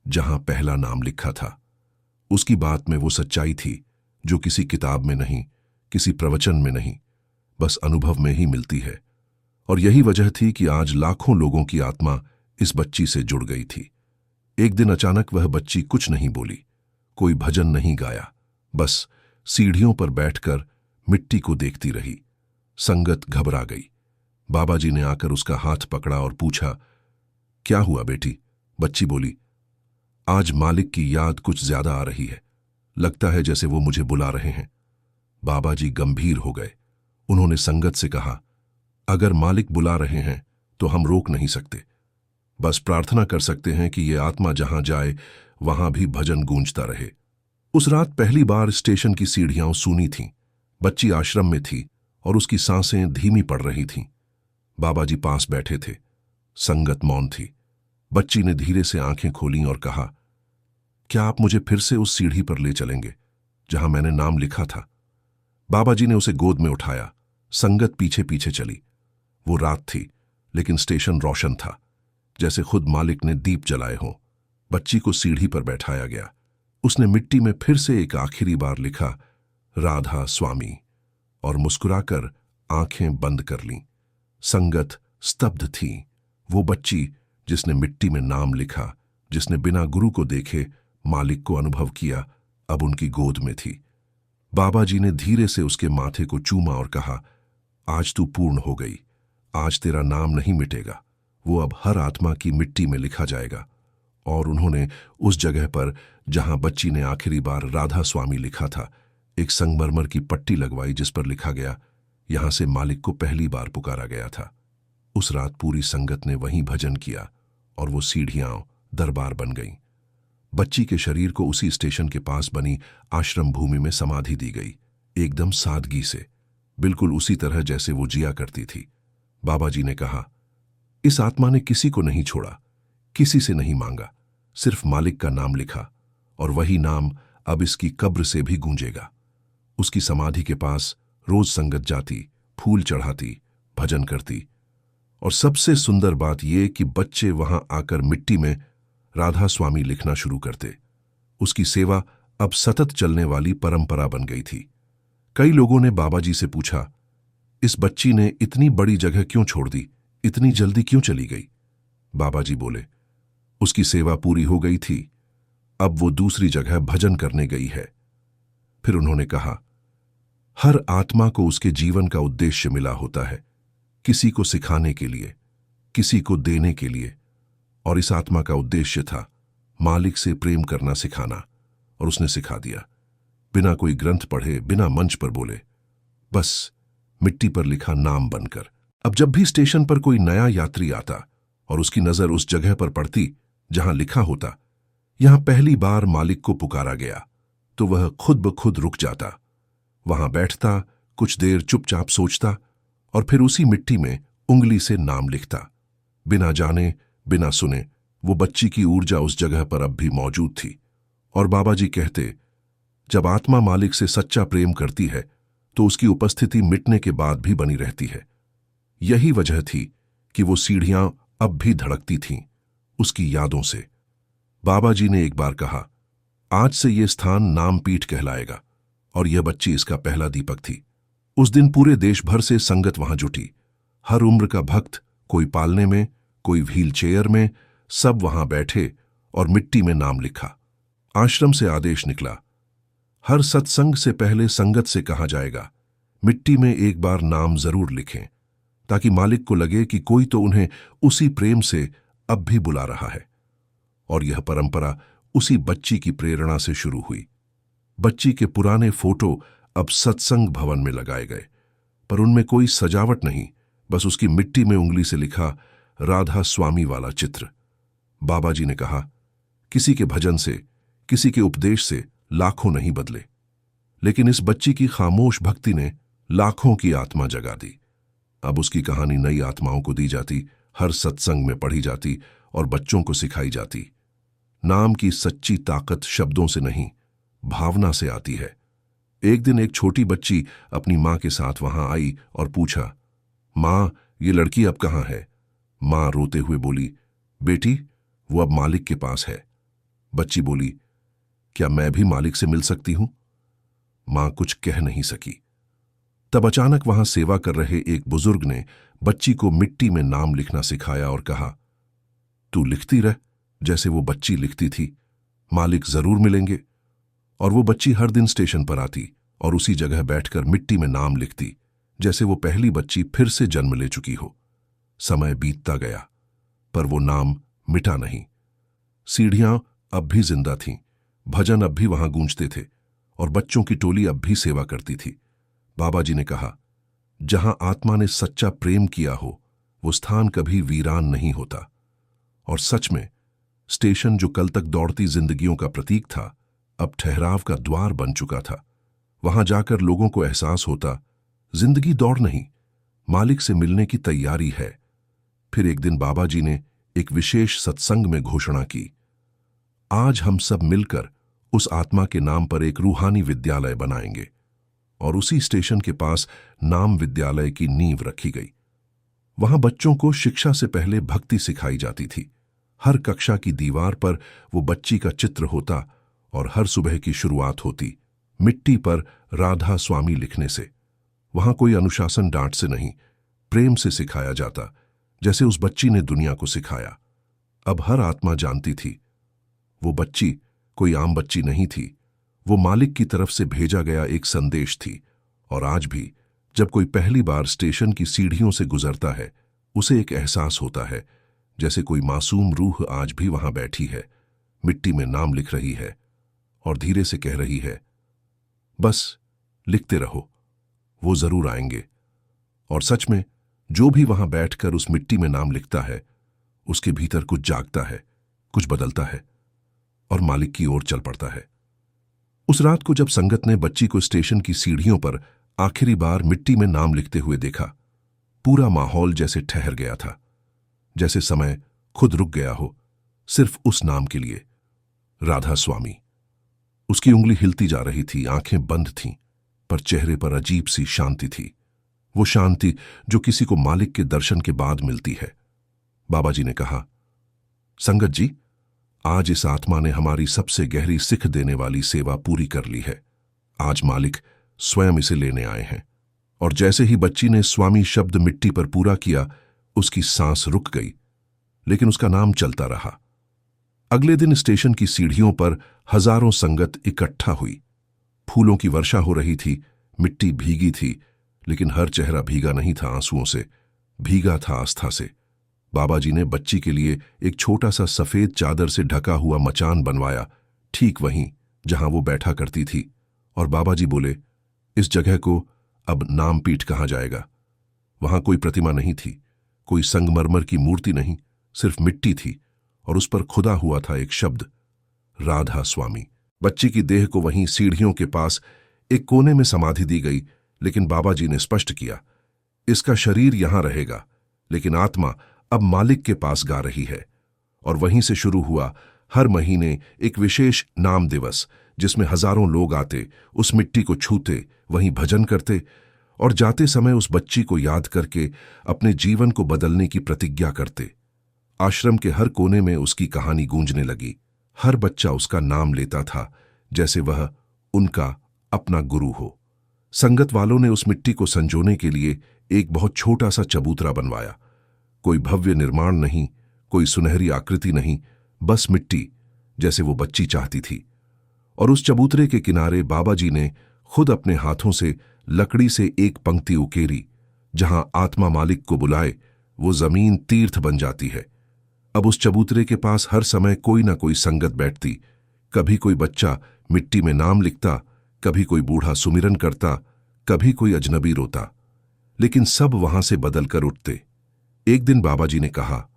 जहां पहला नाम लिखा था। उसकी बात में वो सच्चाई थी जो किसी किताब में नहीं, किसी प्रवचन में नहीं, बस अनुभव में ही मिलती है। और यही वजह थी कि आज लाखों लोगों की आत्मा इस बच्ची से जुड़ गई थी। एक दिन अचानक वह बच्ची कुछ नहीं बोली, कोई भजन नहीं गाया, बस सीढ़ियों पर बैठकर मिट्टी को देखती रही। संगत घबरा गई। बाबा जी ने आकर उसका हाथ पकड़ा और पूछा, क्या हुआ बेटी? बच्ची बोली, आज मालिक की याद कुछ ज्यादा आ रही है, लगता है जैसे वो मुझे बुला रहे हैं। बाबा जी गंभीर हो गए। उन्होंने संगत से कहा, अगर मालिक बुला रहे हैं तो हम रोक नहीं सकते, बस प्रार्थना कर सकते हैं कि ये आत्मा जहां जाए वहां भी भजन गूंजता रहे। उस रात पहली बार स्टेशन की सीढ़ियां सूनी थीं। बच्ची आश्रम में थी और उसकी सांसें धीमी पड़ रही थीं। बाबा जी पास बैठे थे। संगत मौन थी। बच्ची ने धीरे से आंखें खोलीं और कहा, क्या आप मुझे फिर से उस सीढ़ी पर ले चलेंगे जहां मैंने नाम लिखा था? बाबा जी ने उसे गोद में उठाया। संगत पीछे पीछे चली। वो रात थी, लेकिन स्टेशन रोशन था, जैसे खुद मालिक ने दीप जलाए हों। बच्ची को सीढ़ी पर बैठाया गया। उसने मिट्टी में फिर से एक आखिरी बार लिखा, राधा स्वामी, और मुस्कुराकर आंखें बंद कर लीं। संगत स्तब्ध थी। वो बच्ची जिसने मिट्टी में नाम लिखा, जिसने बिना गुरु को देखे मालिक को अनुभव किया, अब उनकी गोद में थी। बाबा जी ने धीरे से उसके माथे को चूमा और कहा, आज तू पूर्ण हो गई, आज तेरा नाम नहीं मिटेगा, वो अब हर आत्मा की मिट्टी में लिखा जाएगा। और उन्होंने उस जगह पर जहां बच्ची ने आखिरी बार राधा स्वामी लिखा था, एक संगमरमर की पट्टी लगवाई जिस पर लिखा गया, यहां से मालिक को पहली बार पुकारा गया था। उस रात पूरी संगत ने वहीं भजन किया और वो सीढ़ियां दरबार बन गईं। बच्ची के शरीर को उसी स्टेशन के पास बनी आश्रम भूमि में समाधि दी गई, एकदम सादगी से, बिल्कुल उसी तरह जैसे वो जिया करती थी। बाबा जी ने कहा, इस आत्मा ने किसी को नहीं छोड़ा, किसी से नहीं मांगा, सिर्फ मालिक का नाम लिखा, और वही नाम अब इसकी कब्र से भी गूंजेगा। उसकी समाधि के पास रोज संगत जाती, फूल चढ़ाती, भजन करती, और सबसे सुंदर बात यह कि बच्चे वहां आकर मिट्टी में राधा स्वामी लिखना शुरू करते। उसकी सेवा अब सतत चलने वाली परंपरा बन गई थी। कई लोगों ने बाबा जी से पूछा, इस बच्ची ने इतनी बड़ी जगह क्यों छोड़ दी, इतनी जल्दी क्यों चली गई? बाबा जी बोले, उसकी सेवा पूरी हो गई थी, अब वो दूसरी जगह भजन करने गई है। फिर उन्होंने कहा, हर आत्मा को उसके जीवन का उद्देश्य मिला होता है, किसी को सिखाने के लिए, किसी को देने के लिए। और इस आत्मा का उद्देश्य था मालिक से प्रेम करना सिखाना। और उसने सिखा दिया, बिना कोई ग्रंथ पढ़े, बिना मंच पर बोले, बस मिट्टी पर लिखा नाम बनकर। अब जब भी स्टेशन पर कोई नया यात्री आता और उसकी नजर उस जगह पर पड़ती जहां लिखा होता, यहां पहली बार मालिक को पुकारा गया, तो वह खुद ब खुद रुक जाता। वहां बैठता, कुछ देर चुपचाप सोचता और फिर उसी मिट्टी में उंगली से नाम लिखता। बिना जाने, बिना सुने, वो बच्ची की ऊर्जा उस जगह पर अब भी मौजूद थी। और बाबा जी कहते, जब आत्मा मालिक से सच्चा प्रेम करती है तो उसकी उपस्थिति मिटने के बाद भी बनी रहती है। यही वजह थी कि वो सीढ़ियां अब भी धड़कती थीं, उसकी यादों से। बाबा जी ने एक बार कहा, आज से ये स्थान नामपीठ कहलाएगा, और यह बच्ची इसका पहला दीपक थी। उस दिन पूरे देश भर से संगत वहां जुटी। हर उम्र का भक्त, कोई पालने में, कोई व्हील चेयर में, सब वहां बैठे और मिट्टी में नाम लिखा। आश्रम से आदेश निकला, हर सत्संग से पहले संगत से कहा जाएगा, मिट्टी में एक बार नाम जरूर लिखें, ताकि मालिक को लगे कि कोई तो उन्हें उसी प्रेम से अब भी बुला रहा है। और यह परंपरा उसी बच्ची की प्रेरणा से शुरू हुई। बच्ची के पुराने फोटो अब सत्संग भवन में लगाए गए, पर उनमें कोई सजावट नहीं, बस उसकी मिट्टी में उंगली से लिखा राधा स्वामी वाला चित्र। बाबा जी ने कहा, किसी के भजन से, किसी के उपदेश से लाखों नहीं बदले, लेकिन इस बच्ची की खामोश भक्ति ने लाखों की आत्मा जगा दी। अब उसकी कहानी नई आत्माओं को दी जाती, हर सत्संग में पढ़ी जाती और बच्चों को सिखाई जाती। नाम की सच्ची ताकत शब्दों से नहीं, भावना से आती है। एक दिन एक छोटी बच्ची अपनी मां के साथ वहां आई और पूछा, मां, ये लड़की अब कहां है? मां रोते हुए बोली, बेटी, वो अब मालिक के पास है। बच्ची बोली, क्या मैं भी मालिक से मिल सकती हूं? मां कुछ कह नहीं सकी। तब अचानक वहां सेवा कर रहे एक बुजुर्ग ने बच्ची को मिट्टी में नाम लिखना सिखाया और कहा, तू लिखती रह जैसे वो बच्ची लिखती थी, मालिक जरूर मिलेंगे। और वो बच्ची हर दिन स्टेशन पर आती और उसी जगह बैठकर मिट्टी में नाम लिखती, जैसे वो पहली बच्ची फिर से जन्म ले चुकी हो। समय बीतता गया, पर वो नाम मिटा नहीं। सीढ़ियां अब भी जिंदा थीं, भजन अब भी वहां गूंजते थे और बच्चों की टोली अब भी सेवा करती थी। बाबा जी ने कहा, जहां आत्मा ने सच्चा प्रेम किया हो, वो स्थान कभी वीरान नहीं होता। और सच में स्टेशन, जो कल तक दौड़ती जिंदगियों का प्रतीक था, अब ठहराव का द्वार बन चुका था। वहां जाकर लोगों को एहसास होता, जिंदगी दौड़ नहीं, मालिक से मिलने की तैयारी है। फिर एक दिन बाबा जी ने एक विशेष सत्संग में घोषणा की, आज हम सब मिलकर उस आत्मा के नाम पर एक रूहानी विद्यालय बनाएंगे। और उसी स्टेशन के पास नाम विद्यालय की नींव रखी गई। वहां बच्चों को शिक्षा से पहले भक्ति सिखाई जाती थी। हर कक्षा की दीवार पर वो बच्ची का चित्र होता और हर सुबह की शुरुआत होती मिट्टी पर राधा स्वामी लिखने से। वहां कोई अनुशासन डांट से नहीं, प्रेम से सिखाया जाता, जैसे उस बच्ची ने दुनिया को सिखाया। अब हर आत्मा जानती थी, वो बच्ची कोई आम बच्ची नहीं थी, वो मालिक की तरफ से भेजा गया एक संदेश थी। और आज भी जब कोई पहली बार स्टेशन की सीढ़ियों से गुजरता है, उसे एक एहसास होता है जैसे कोई मासूम रूह आज भी वहां बैठी है, मिट्टी में नाम लिख रही है और धीरे से कह रही है, बस लिखते रहो, वो जरूर आएंगे। और सच में जो भी वहां बैठकर उस मिट्टी में नाम लिखता है, उसके भीतर कुछ जागता है, कुछ बदलता है और मालिक की ओर चल पड़ता है। उस रात को जब संगत ने बच्ची को स्टेशन की सीढ़ियों पर आखिरी बार मिट्टी में नाम लिखते हुए देखा, पूरा माहौल जैसे ठहर गया था, जैसे समय खुद रुक गया हो, सिर्फ उस नाम के लिए, राधा स्वामी। उसकी उंगली हिलती जा रही थी, आंखें बंद थीं, पर चेहरे पर अजीब सी शांति थी। वो शांति जो किसी को मालिक के दर्शन के बाद मिलती है। बाबा जी ने कहा, संगत जी, आज इस आत्मा ने हमारी सबसे गहरी सिख देने वाली सेवा पूरी कर ली है। आज मालिक स्वयं इसे लेने आए हैं। और जैसे ही बच्ची ने स्वामी शब्द मिट्टी पर पूरा किया, उसकी सांस रुक गई, लेकिन उसका नाम चलता रहा। अगले दिन स्टेशन की सीढ़ियों पर हजारों संगत इकट्ठा हुई। फूलों की वर्षा हो रही थी, मिट्टी भीगी थी, लेकिन हर चेहरा भीगा नहीं था आंसुओं से, भीगा था आस्था से। बाबा जी ने बच्ची के लिए एक छोटा सा सफेद चादर से ढका हुआ मचान बनवाया, ठीक वहीं जहां वो बैठा करती थी। और बाबा जी बोले, इस जगह को अब नामपीठ कहा जाएगा। वहां कोई प्रतिमा नहीं थी, कोई संगमरमर की मूर्ति नहीं, सिर्फ मिट्टी थी और उस पर खुदा हुआ था एक शब्द, राधा स्वामी। बच्ची की देह को वहीं सीढ़ियों के पास एक कोने में समाधि दी गई, लेकिन बाबा जी ने स्पष्ट किया, इसका शरीर यहां रहेगा, लेकिन आत्मा अब मालिक के पास गा रही है। और वहीं से शुरू हुआ हर महीने एक विशेष नाम दिवस, जिसमें हजारों लोग आते, उस मिट्टी को छूते, वहीं भजन करते और जाते समय उस बच्ची को याद करके अपने जीवन को बदलने की प्रतिज्ञा करते। आश्रम के हर कोने में उसकी कहानी गूंजने लगी। हर बच्चा उसका नाम लेता था, जैसे वह उनका अपना गुरु हो। संगत वालों ने उस मिट्टी को संजोने के लिए एक बहुत छोटा सा चबूतरा बनवाया। कोई भव्य निर्माण नहीं, कोई सुनहरी आकृति नहीं, बस मिट्टी, जैसे वो बच्ची चाहती थी। और उस चबूतरे के किनारे बाबा जी ने खुद अपने हाथों से लकड़ी से एक पंक्ति उकेरी, जहां आत्मा मालिक को बुलाए वो जमीन तीर्थ बन जाती है। अब उस चबूतरे के पास हर समय कोई ना कोई संगत बैठती। कभी कोई बच्चा मिट्टी में नाम लिखता, कभी कोई बूढ़ा सुमिरन करता, कभी कोई अजनबी रोता, लेकिन सब वहां से बदल कर उठते। एक दिन बाबा जी ने कहा,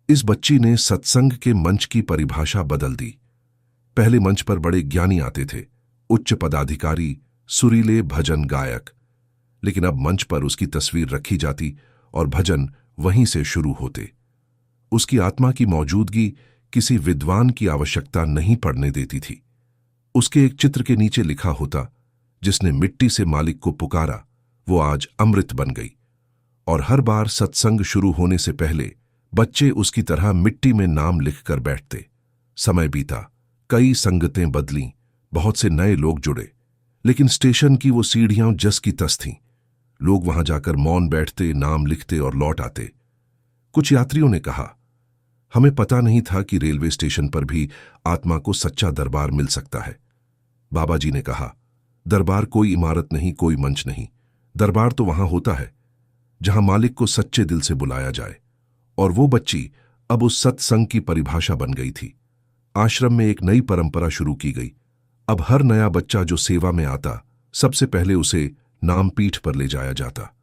इस बच्ची ने सत्संग के मंच की परिभाषा बदल दी। पहले मंच पर बड़े ज्ञानी आते थे, उच्च पदाधिकारी, सुरीले भजन गायक, लेकिन अब मंच पर उसकी तस्वीर रखी जाती और भजन वहीं से शुरू होते। उसकी आत्मा की मौजूदगी किसी विद्वान की आवश्यकता नहीं पड़ने देती थी। उसके एक चित्र के नीचे लिखा होता, जिसने मिट्टी से मालिक को पुकारा वो आज अमृत बन गई। और हर बार सत्संग शुरू होने से पहले बच्चे उसकी तरह मिट्टी में नाम लिखकर बैठते। समय बीता, कई संगतें बदलीं, बहुत से नए लोग जुड़े, लेकिन स्टेशन की वो सीढ़ियां जस की तस थीं। लोग वहां जाकर मौन बैठते, नाम लिखते और लौट आते। कुछ यात्रियों ने कहा, हमें पता नहीं था कि रेलवे स्टेशन पर भी आत्मा को सच्चा दरबार मिल सकता है। बाबा जी ने कहा, दरबार कोई इमारत नहीं, कोई मंच नहीं। दरबार तो वहां होता है जहां मालिक को सच्चे दिल से बुलाया जाए। और वो बच्ची अब उस सत्संग की परिभाषा बन गई थी। आश्रम में एक नई परंपरा शुरू की गई। अब हर नया बच्चा जो सेवा में आता, सबसे पहले उसे नामपीठ पर ले जाया जाता।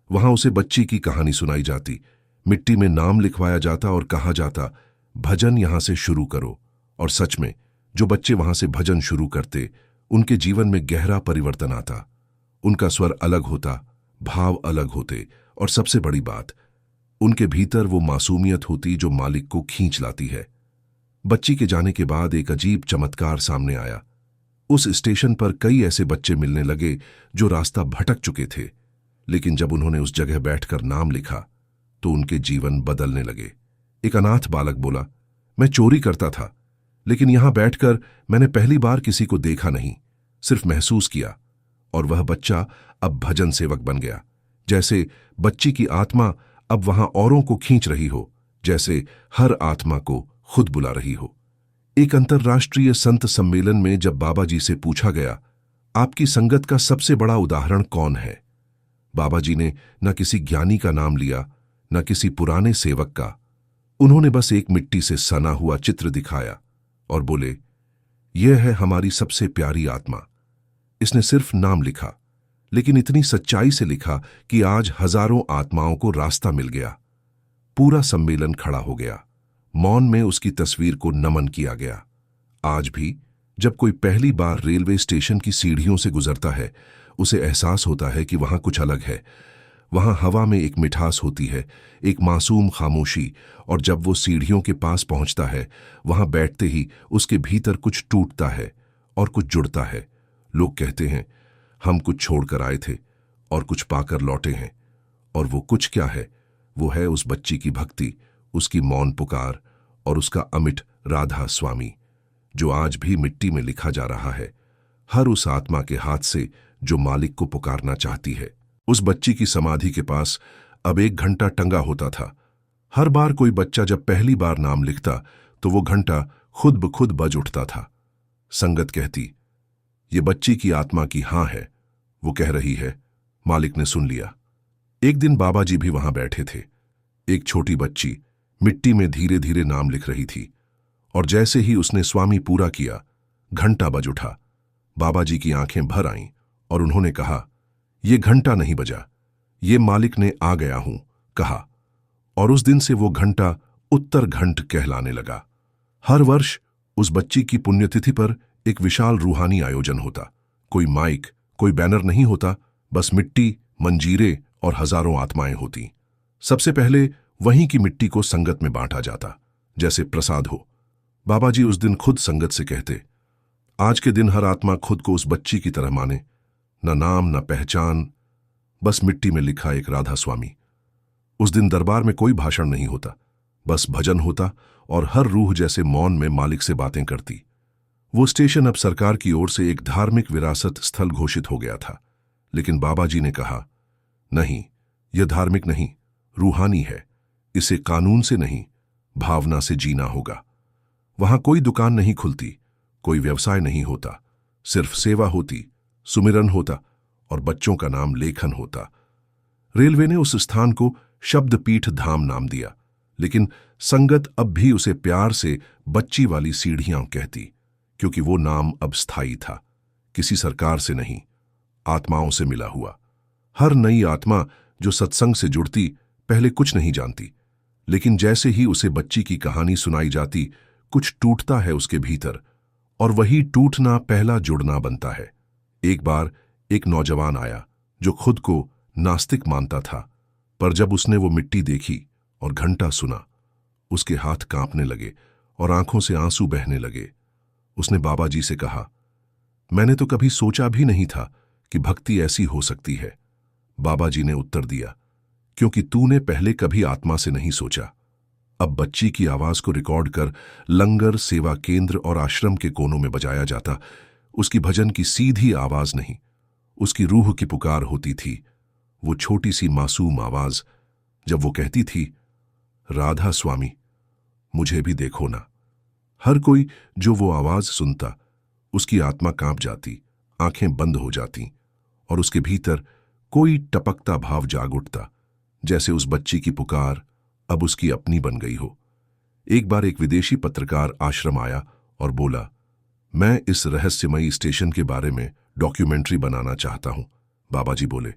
वहां उसे बच्ची की कहानी सुनाई जाती, मिट्टी में नाम लिखवाया जाता और कहा जाता, भजन यहां से शुरू करो। और सच में जो बच्चे वहां से भजन शुरू करते, उनके जीवन में गहरा परिवर्तन आता। उनका स्वर अलग होता, भाव अलग होते और सबसे बड़ी बात, उनके भीतर वो मासूमियत होती जो मालिक को खींच लाती है। बच्ची के जाने के बाद एक अजीब चमत्कार सामने आया। उस स्टेशन पर कई ऐसे बच्चे मिलने लगे जो रास्ता भटक चुके थे, लेकिन जब उन्होंने उस जगह बैठकर नाम लिखा तो उनके जीवन बदलने लगे। एक अनाथ बालक बोला, मैं चोरी करता था, लेकिन यहां बैठकर मैंने पहली बार किसी को देखा नहीं, सिर्फ महसूस किया। और वह बच्चा अब भजन सेवक बन गया। जैसे बच्ची की आत्मा अब वहां औरों को खींच रही हो, जैसे हर आत्मा को खुद बुला रही हो। एक अंतर्राष्ट्रीय संत सम्मेलन में जब बाबा जी से पूछा गया, आपकी संगत का सबसे बड़ा उदाहरण कौन है, बाबा जी ने न किसी ज्ञानी का नाम लिया, न किसी पुराने सेवक का। उन्होंने बस एक मिट्टी से सना हुआ चित्र दिखाया और बोले, यह है हमारी सबसे प्यारी आत्मा। इसने सिर्फ नाम लिखा, लेकिन इतनी सच्चाई से लिखा कि आज हजारों आत्माओं को रास्ता मिल गया। पूरा सम्मेलन खड़ा हो गया। मौन में उसकी तस्वीर को नमन किया गया। आज भी जब कोई पहली बार रेलवे स्टेशन की सीढ़ियों से गुजरता है, उसे एहसास होता है कि वहां कुछ अलग है। वहां हवा में एक मिठास होती है, एक मासूम खामोशी, और जब वो सीढ़ियों के पास पहुंचता है, वहां बैठते ही उसके भीतर कुछ टूटता है और कुछ जुड़ता है। लोग कहते हैं, हम कुछ छोड़कर आए थे और कुछ पाकर लौटे हैं। और वो कुछ क्या है? वो है उस बच्ची की भक्ति, उसकी मौन पुकार और उसका अमिट राधा स्वामी, जो आज भी मिट्टी में लिखा जा रहा है, हर उस आत्मा के हाथ से जो मालिक को पुकारना चाहती है। उस बच्ची की समाधि के पास अब 1 घंटा टंगा होता था। हर बार कोई बच्चा जब पहली बार नाम लिखता तो वो घंटा खुद ब खुद बज उठता था। संगत कहती, ये बच्ची की आत्मा की हां है, वो कह रही है, मालिक ने सुन लिया। एक दिन बाबा जी भी वहां बैठे थे। एक छोटी बच्ची मिट्टी में धीरे धीरे नाम लिख रही थी। और जैसे ही उसने स्वामी पूरा किया, घंटा बज उठा। बाबा जी की आंखें भर आईं और उन्होंने कहा, ये घंटा नहीं बजा, ये मालिक ने आ गया हूं कहा। और उस दिन से वो घंटा उत्तर घंट कहलाने लगा। हर वर्ष उस बच्ची की पुण्यतिथि पर एक विशाल रूहानी आयोजन होता। कोई माइक, कोई बैनर नहीं होता, बस मिट्टी, मंजीरे और हजारों आत्माएं होती। सबसे पहले वहीं की मिट्टी को संगत में बांटा जाता, जैसे प्रसाद हो। बाबा जी उस दिन खुद संगत से कहते, आज के दिन हर आत्मा खुद को उस बच्ची की तरह माने, न नाम न पहचान, बस मिट्टी में लिखा एक राधा स्वामी। उस दिन दरबार में कोई भाषण नहीं होता, बस भजन होता और हर रूह जैसे मौन में मालिक से बातें करती। वो स्टेशन अब सरकार की ओर से एक धार्मिक विरासत स्थल घोषित हो गया था, लेकिन बाबा जी ने कहा, नहीं, यह धार्मिक नहीं, रूहानी है। इसे कानून से नहीं, भावना से जीना होगा। वहां कोई दुकान नहीं खुलती, कोई व्यवसाय नहीं होता, सिर्फ सेवा होती, सुमिरन होता और बच्चों का नाम लेखन होता। रेलवे ने उस स्थान को शब्दपीठ धाम नाम दिया, लेकिन संगत अब भी उसे प्यार से बच्ची वाली सीढ़ियां कहती, क्योंकि वो नाम अब स्थायी था, किसी सरकार से नहीं, आत्माओं से मिला हुआ। हर नई आत्मा जो सत्संग से जुड़ती पहले कुछ नहीं जानती, लेकिन जैसे ही उसे बच्ची की कहानी सुनाई जाती, कुछ टूटता है उसके भीतर, और वही टूटना पहला जुड़ना बनता है। एक बार एक नौजवान आया जो खुद को नास्तिक मानता था, पर जब उसने वो मिट्टी देखी और घंटा सुना, उसके हाथ कांपने लगे और आंखों से आंसू बहने लगे। उसने बाबा जी से कहा, मैंने तो कभी सोचा भी नहीं था कि भक्ति ऐसी हो सकती है। बाबा जी ने उत्तर दिया, क्योंकि तूने पहले कभी आत्मा से नहीं सोचा। अब बच्ची की आवाज को रिकॉर्ड कर लंगर, सेवा केंद्र और आश्रम के कोनों में बजाया जाता। उसकी भजन की सीधी आवाज नहीं, उसकी रूह की पुकार होती थी। वो छोटी सी मासूम आवाज, जब वो कहती थी, राधा स्वामी, मुझे भी देखो ना। हर कोई जो वो आवाज सुनता, उसकी आत्मा कांप जाती, आंखें बंद हो जाती और उसके भीतर कोई टपकता भाव जाग उठता, जैसे उस बच्ची की पुकार अब उसकी अपनी बन गई हो। एक बार एक विदेशी पत्रकार आश्रम आया और बोला, मैं इस रहस्यमयी स्टेशन के बारे में डॉक्यूमेंट्री बनाना चाहता हूं। बाबा जी बोले,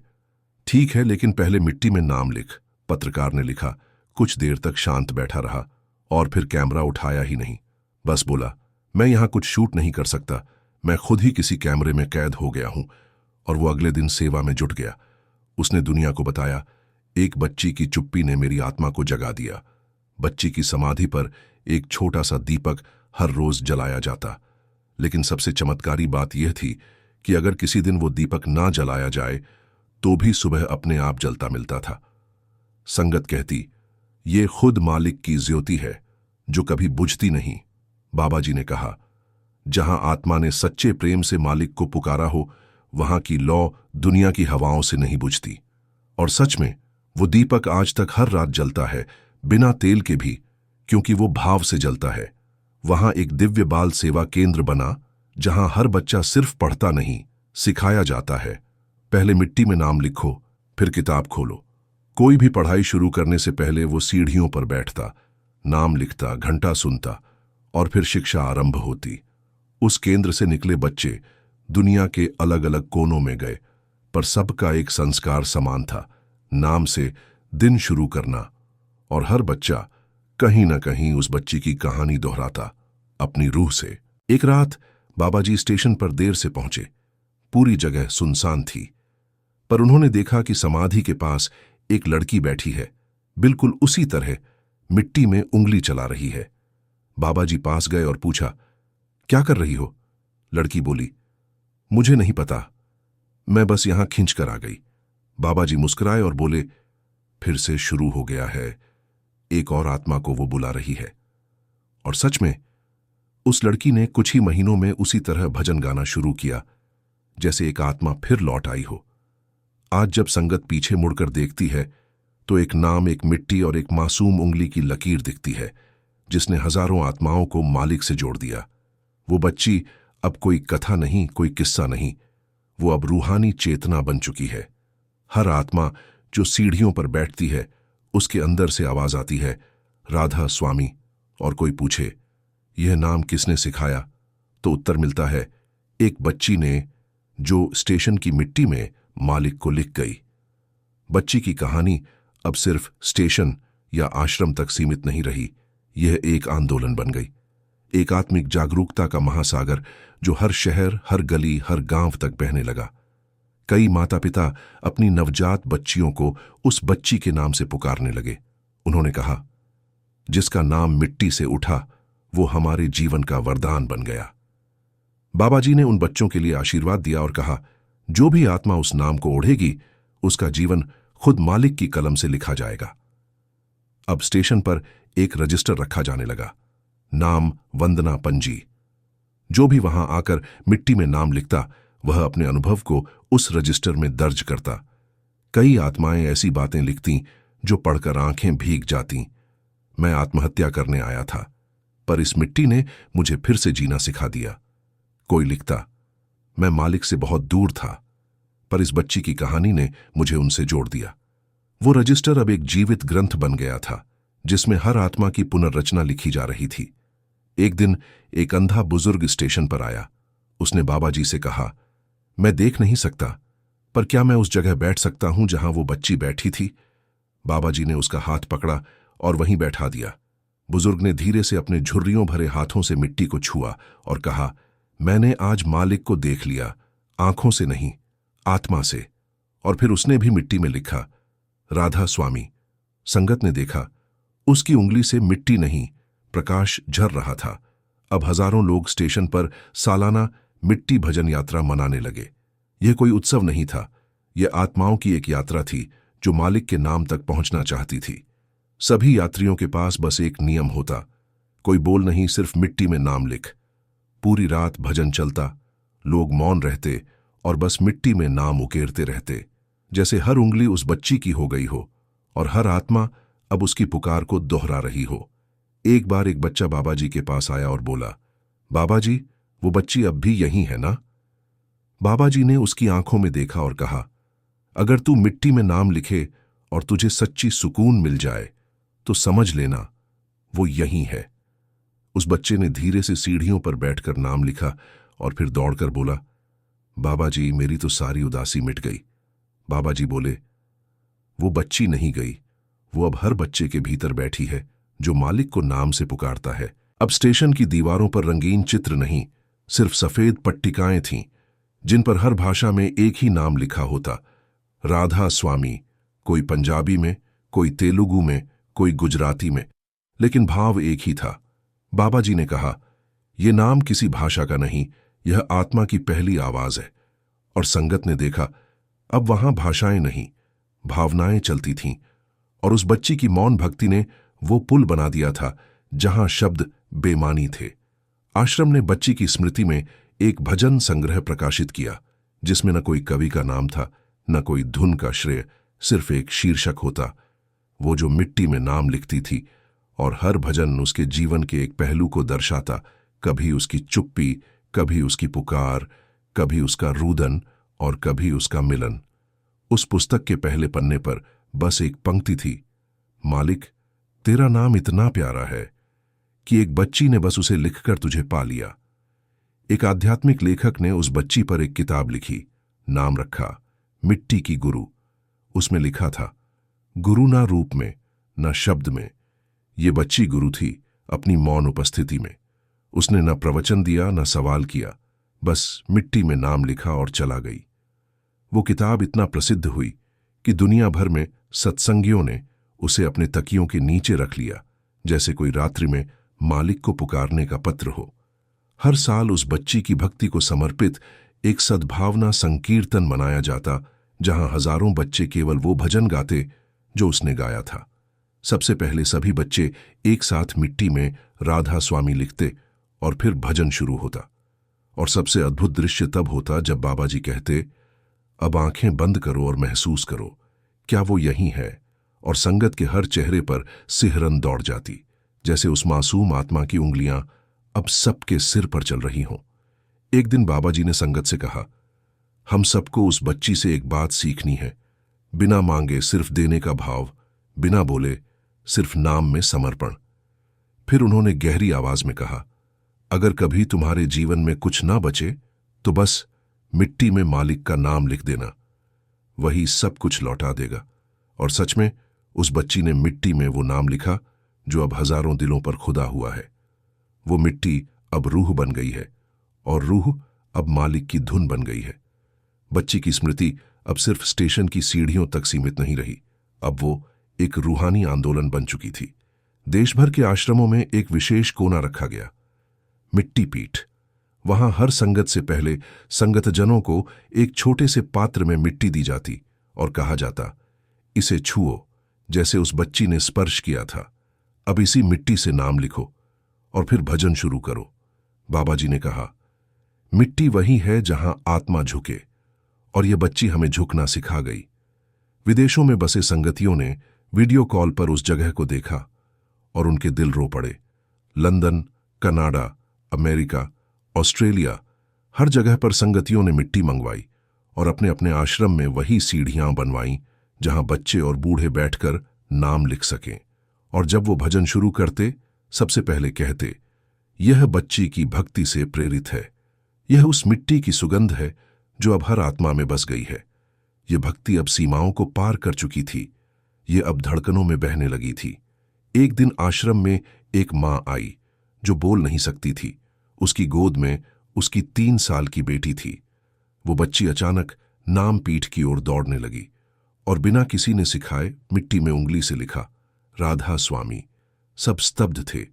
ठीक है, लेकिन पहले मिट्टी में नाम लिख। पत्रकार ने लिखा। कुछ देर तक शांत बैठा रहा और फिर कैमरा उठाया ही नहीं, बस बोला, मैं यहां कुछ शूट नहीं कर सकता, मैं खुद ही किसी कैमरे में कैद हो गया हूं। और वो अगले दिन सेवा में जुट गया। उसने दुनिया को बताया, एक बच्ची की चुप्पी ने मेरी आत्मा को जगा दिया। बच्ची की समाधि पर एक छोटा सा दीपक हर रोज जलाया जाता, लेकिन सबसे चमत्कारी बात यह थी कि अगर किसी दिन वो दीपक ना जलाया जाए तो भी सुबह अपने आप जलता मिलता था। संगत कहती, ये खुद मालिक की ज्योति है जो कभी बुझती नहीं। बाबा जी ने कहा, जहां आत्मा ने सच्चे प्रेम से मालिक को पुकारा हो, वहां की लौ दुनिया की हवाओं से नहीं बुझती। और सच में वो दीपक आज तक हर रात जलता है, बिना तेल के भी, क्योंकि वो भाव से जलता है। वहां एक दिव्य बाल सेवा केंद्र बना, जहां हर बच्चा सिर्फ पढ़ता नहीं, सिखाया जाता है। पहले मिट्टी में नाम लिखो, फिर किताब खोलो। कोई भी पढ़ाई शुरू करने से पहले वो सीढ़ियों पर बैठता, नाम लिखता, घंटा सुनता और फिर शिक्षा आरंभ होती। उस केंद्र से निकले बच्चे दुनिया के अलग अलग कोनों में गए, पर सबका एक संस्कार समान था, नाम से दिन शुरू करना। और हर बच्चा कहीं ना कहीं उस बच्ची की कहानी दोहराता, अपनी रूह से। एक रात बाबा जी स्टेशन पर देर से पहुंचे। पूरी जगह सुनसान थी, पर उन्होंने देखा कि समाधि के पास एक लड़की बैठी है, बिल्कुल उसी तरह मिट्टी में उंगली चला रही है। बाबा जी पास गए और पूछा, क्या कर रही हो? लड़की बोली, मुझे नहीं पता, मैं बस यहां खींच कर आ गई। बाबा जी मुस्कुराए और बोले, फिर से शुरू हो गया है, एक और आत्मा को वो बुला रही है। और सच में उस लड़की ने कुछ ही महीनों में उसी तरह भजन गाना शुरू किया, जैसे एक आत्मा फिर लौट आई हो। आज जब संगत पीछे मुड़कर देखती है तो एक नाम, एक मिट्टी और एक मासूम उंगली की लकीर दिखती है, जिसने हजारों आत्माओं को मालिक से जोड़ दिया। वो बच्ची अब कोई कथा नहीं, कोई किस्सा नहीं, वो अब रूहानी चेतना बन चुकी है। हर आत्मा जो सीढ़ियों पर बैठती है, उसके अंदर से आवाज आती है, राधा स्वामी, और कोई पूछे यह नाम किसने सिखाया, तो उत्तर मिलता है एक बच्ची ने, जो स्टेशन की मिट्टी में मालिक को लिख गई। बच्ची की कहानी अब सिर्फ स्टेशन या आश्रम तक सीमित नहीं रही, यह एक आंदोलन बन गई, एक आत्मिक जागरूकता का महासागर जो हर शहर, हर गली, हर गांव तक बहने लगा। कई माता पिता अपनी नवजात बच्चियों को उस बच्ची के नाम से पुकारने लगे। उन्होंने कहा, जिसका नाम मिट्टी से उठा वो हमारे जीवन का वरदान बन गया। बाबा जी ने उन बच्चों के लिए आशीर्वाद दिया और कहा, जो भी आत्मा उस नाम को ओढ़ेगी उसका जीवन खुद मालिक की कलम से लिखा जाएगा। अब स्टेशन पर एक रजिस्टर रखा जाने लगा, नाम वंदना पंजी। जो भी वहां आकर मिट्टी में नाम लिखता वह अपने अनुभव को उस रजिस्टर में दर्ज करता। कई आत्माएं ऐसी बातें लिखतीं जो पढ़कर आंखें भीग जातीं। मैं आत्महत्या करने आया था, पर इस मिट्टी ने मुझे फिर से जीना सिखा दिया। कोई लिखता, मैं मालिक से बहुत दूर था, पर इस बच्ची की कहानी ने मुझे उनसे जोड़ दिया। वो रजिस्टर अब एक जीवित ग्रंथ बन गया था, जिसमें हर आत्मा की पुनर्रचना लिखी जा रही थी। एक दिन एक अंधा बुजुर्ग स्टेशन पर आया। उसने बाबा जी से कहा, मैं देख नहीं सकता, पर क्या मैं उस जगह बैठ सकता हूं जहां वो बच्ची बैठी थी? बाबा जी ने उसका हाथ पकड़ा और वहीं बैठा दिया। बुजुर्ग ने धीरे से अपने झुर्रियों भरे हाथों से मिट्टी को छुआ और कहा, मैंने आज मालिक को देख लिया, आंखों से नहीं, आत्मा से। और फिर उसने भी मिट्टी में लिखा, राधा स्वामी। संगत ने देखा, उसकी उंगली से मिट्टी नहीं, प्रकाश झर रहा था। अब हजारों लोग स्टेशन पर सालाना मिट्टी भजन यात्रा मनाने लगे। यह कोई उत्सव नहीं था, यह आत्माओं की एक यात्रा थी जो मालिक के नाम तक पहुंचना चाहती थी। सभी यात्रियों के पास बस एक नियम होता, कोई बोल नहीं, सिर्फ मिट्टी में नाम लिख। पूरी रात भजन चलता, लोग मौन रहते और बस मिट्टी में नाम उकेरते रहते, जैसे हर उंगली उस बच्ची की हो गई हो और हर आत्मा अब उसकी पुकार को दोहरा रही हो। एक बार एक बच्चा बाबा जी के पास आया और बोला, बाबा जी, वो बच्ची अब भी यहीं है ना? बाबा जी ने उसकी आंखों में देखा और कहा, अगर तू मिट्टी में नाम लिखे और तुझे सच्ची सुकून मिल जाए तो समझ लेना वो यहीं है। उस बच्चे ने धीरे से सीढ़ियों पर बैठकर नाम लिखा और फिर दौड़कर बोला, बाबा जी, मेरी तो सारी उदासी मिट गई। बाबा जी बोले, वो बच्ची नहीं गई, वो अब हर बच्चे के भीतर बैठी है जो मालिक को नाम से पुकारता है। अब स्टेशन की दीवारों पर रंगीन चित्र नहीं, सिर्फ सफेद पट्टिकाएं थीं, जिन पर हर भाषा में एक ही नाम लिखा होता, राधा स्वामी। कोई पंजाबी में, कोई तेलुगु में, कोई गुजराती में, लेकिन भाव एक ही था। बाबा जी ने कहा, यह नाम किसी भाषा का नहीं, यह आत्मा की पहली आवाज है। और संगत ने देखा, अब वहां भाषाएं नहीं, भावनाएं चलती थीं, और उस बच्ची की मौन भक्ति ने वो पुल बना दिया था जहां शब्द बेमानी थे। आश्रम ने बच्ची की स्मृति में एक भजन संग्रह प्रकाशित किया, जिसमें न कोई कवि का नाम था, न कोई धुन का श्रेय, सिर्फ एक शीर्षक होता, वो जो मिट्टी में नाम लिखती थी, और हर भजन उसके जीवन के एक पहलू को दर्शाता, कभी उसकी चुप्पी, कभी उसकी पुकार, कभी उसका रुदन और कभी उसका मिलन। उस पुस्तक के पहले पन्ने पर बस एक पंक्ति थी, मालिक, तेरा नाम इतना प्यारा है कि एक बच्ची ने बस उसे लिखकर तुझे पा लिया। एक आध्यात्मिक लेखक ने उस बच्ची पर एक किताब लिखी, नाम रखा मिट्टी की गुरु। उसमें लिखा था, गुरु ना रूप में, न शब्द में। ये बच्ची गुरु थी अपनी मौन उपस्थिति में। उसने न प्रवचन दिया, न सवाल किया, बस मिट्टी में नाम लिखा और चला गई। वो किताब इतना प्रसिद्ध हुई कि दुनिया भर में सत्संगियों ने उसे अपने तकियों के नीचे रख लिया, जैसे कोई रात्रि में मालिक को पुकारने का पत्र हो। हर साल उस बच्ची की भक्ति को समर्पित एक सद्भावना संकीर्तन मनाया जाता, जहां हजारों बच्चे केवल वो भजन गाते जो उसने गाया था। सबसे पहले सभी बच्चे एक साथ मिट्टी में राधा स्वामी लिखते और फिर भजन शुरू होता। और सबसे अद्भुत दृश्य तब होता जब बाबा जी कहते, अब आंखें बंद करो और महसूस करो, क्या वो यहीं है? और संगत के हर चेहरे पर सिहरन दौड़ जाती, जैसे उस मासूम आत्मा की उंगलियां अब सबके सिर पर चल रही हों। एक दिन बाबा जी ने संगत से कहा, हम सबको उस बच्ची से एक बात सीखनी है, बिना मांगे सिर्फ देने का भाव, बिना बोले सिर्फ नाम में समर्पण। फिर उन्होंने गहरी आवाज में कहा, अगर कभी तुम्हारे जीवन में कुछ ना बचे तो बस मिट्टी में मालिक का नाम लिख देना, वही सब कुछ लौटा देगा। और सच में उस बच्ची ने मिट्टी में वो नाम लिखा जो अब हजारों दिलों पर खुदा हुआ है। वो मिट्टी अब रूह बन गई है और रूह अब मालिक की धुन बन गई है। बच्ची की स्मृति अब सिर्फ स्टेशन की सीढ़ियों तक सीमित नहीं रही, अब वो एक रूहानी आंदोलन बन चुकी थी। देश भर के आश्रमों में एक विशेष कोना रखा गया, मिट्टी पीठ। वहां हर संगत से पहले संगतजनों को एक छोटे से पात्र में मिट्टी दी जाती और कहा जाता, इसे छुओ जैसे उस बच्ची ने स्पर्श किया था। अब इसी मिट्टी से नाम लिखो और फिर भजन शुरू करो। बाबा जी ने कहा, मिट्टी वही है जहां आत्मा झुके, और यह बच्ची हमें झुकना सिखा गई। विदेशों में बसे संगतियों ने वीडियो कॉल पर उस जगह को देखा और उनके दिल रो पड़े। लंदन, कनाडा, अमेरिका, ऑस्ट्रेलिया, हर जगह पर संगतियों ने मिट्टी मंगवाई और अपने अपने आश्रम में वही सीढ़ियां बनवाईं जहां बच्चे और बूढ़े बैठकर नाम लिख सकें। और जब वो भजन शुरू करते, सबसे पहले कहते, यह बच्ची की भक्ति से प्रेरित है, यह उस मिट्टी की सुगंध है जो अब हर आत्मा में बस गई है। यह भक्ति अब सीमाओं को पार कर चुकी थी, ये अब धड़कनों में बहने लगी थी। एक दिन आश्रम में एक मां आई जो बोल नहीं सकती थी। उसकी गोद में उसकी 3 साल की बेटी थी। वो बच्ची अचानक नाम पीठ की ओर दौड़ने लगी और बिना किसी ने सिखाए मिट्टी में उंगली से लिखा, राधा स्वामी। सब स्तब्ध थे।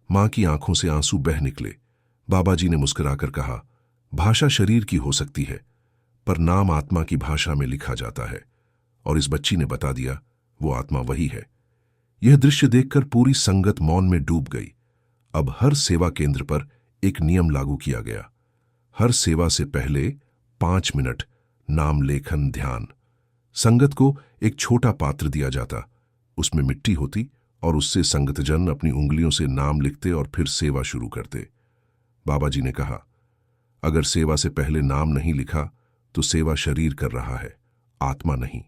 मां की आंखों से आंसू बह निकले। बाबा जी ने मुस्कुराकर कहा, भाषा शरीर की हो सकती है, पर नाम आत्मा की भाषा में लिखा जाता है। और इस बच्ची ने बता दिया, वो आत्मा वही है। यह दृश्य देखकर पूरी संगत मौन में डूब गई। अब हर सेवा केंद्र पर एक नियम लागू किया गया, हर सेवा से पहले 5 मिनट नाम लेखन ध्यान। संगत को एक छोटा पात्र दिया जाता, उसमें मिट्टी होती और उससे संगतजन अपनी उंगलियों से नाम लिखते और फिर सेवा शुरू करते। बाबा जी ने कहा, अगर सेवा से पहले नाम नहीं लिखा तो सेवा शरीर कर रहा है, आत्मा नहीं।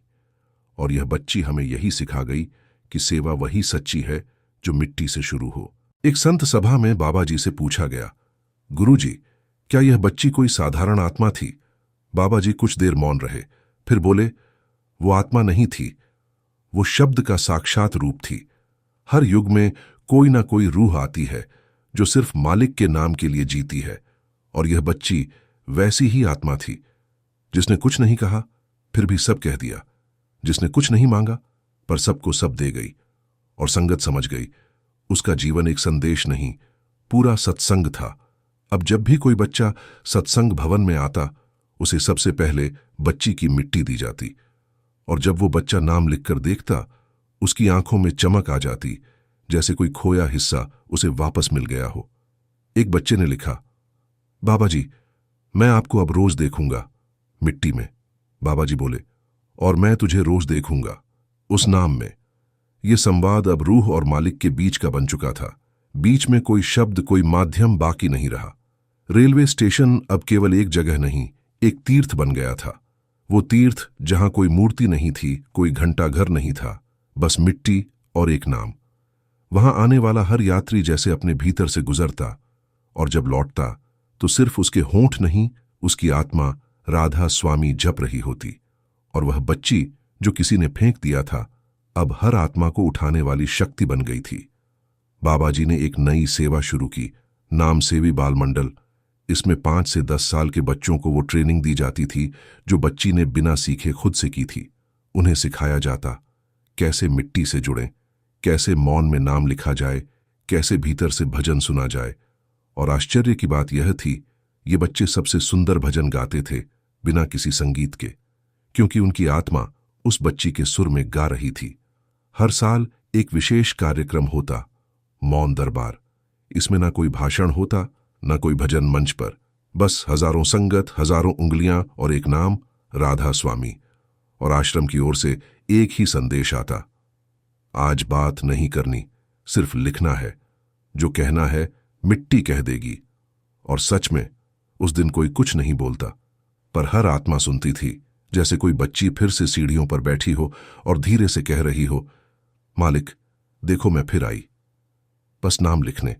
और यह बच्ची हमें यही सिखा गई कि सेवा वही सच्ची है जो मिट्टी से शुरू हो। एक संत सभा में बाबा जी से पूछा गया, गुरुजी, क्या यह बच्ची कोई साधारण आत्मा थी? बाबा जी कुछ देर मौन रहे, फिर बोले, वो आत्मा नहीं थी, वो शब्द का साक्षात रूप थी। हर युग में कोई ना कोई रूह आती है जो सिर्फ मालिक के नाम के लिए जीती है, और यह बच्ची वैसी ही आत्मा थी, जिसने कुछ नहीं कहा फिर भी सब कह दिया, जिसने कुछ नहीं मांगा पर सबको सब दे गई। और संगत समझ गई, उसका जीवन एक संदेश नहीं, पूरा सत्संग था। अब जब भी कोई बच्चा सत्संग भवन में आता, उसे सबसे पहले बच्ची की मिट्टी दी जाती, और जब वो बच्चा नाम लिखकर देखता, उसकी आंखों में चमक आ जाती, जैसे कोई खोया हिस्सा उसे वापस मिल गया हो। एक बच्चे ने लिखा, बाबा जी, मैं आपको अब रोज देखूंगा मिट्टी में। बाबा जी बोले, और मैं तुझे रोज देखूंगा उस नाम में। यह संवाद अब रूह और मालिक के बीच का बन चुका था। बीच में कोई शब्द, कोई माध्यम बाकी नहीं रहा। रेलवे स्टेशन अब केवल एक जगह नहीं, एक तीर्थ बन गया था। वो तीर्थ जहां कोई मूर्ति नहीं थी, कोई घंटाघर नहीं था, बस मिट्टी और एक नाम। वहां आने वाला हर यात्री जैसे अपने भीतर से गुजरता, और जब लौटता तो सिर्फ उसके होंठ नहीं, उसकी आत्मा राधा स्वामी जप रही होती। और वह बच्ची जो किसी ने फेंक दिया था, अब हर आत्मा को उठाने वाली शक्ति बन गई थी। बाबा जी ने एक नई सेवा शुरू की, नाम सेवी बाल मंडल। इसमें 5 से 10 साल के बच्चों को वो ट्रेनिंग दी जाती थी जो बच्ची ने बिना सीखे खुद से की थी। उन्हें सिखाया जाता कैसे मिट्टी से जुड़ें, कैसे मौन में नाम लिखा जाए, कैसे भीतर से भजन सुना जाए। और आश्चर्य की बात यह थी, ये बच्चे सबसे सुंदर भजन गाते थे बिना किसी संगीत के, क्योंकि उनकी आत्मा उस बच्ची के सुर में गा रही थी। हर साल एक विशेष कार्यक्रम होता, मौन दरबार। इसमें ना कोई भाषण होता, ना कोई भजन मंच पर, बस हजारों संगत, हजारों उंगलियां और एक नाम, राधा स्वामी। और आश्रम की ओर से एक ही संदेश आता, आज बात नहीं करनी, सिर्फ लिखना है। जो कहना है मिट्टी कह देगी। और सच में उस दिन कोई कुछ नहीं बोलता, पर हर आत्मा सुनती थी, जैसे कोई बच्ची फिर से सीढ़ियों पर बैठी हो और धीरे से कह रही हो, मालिक, देखो मैं फिर आई, बस नाम लिखने।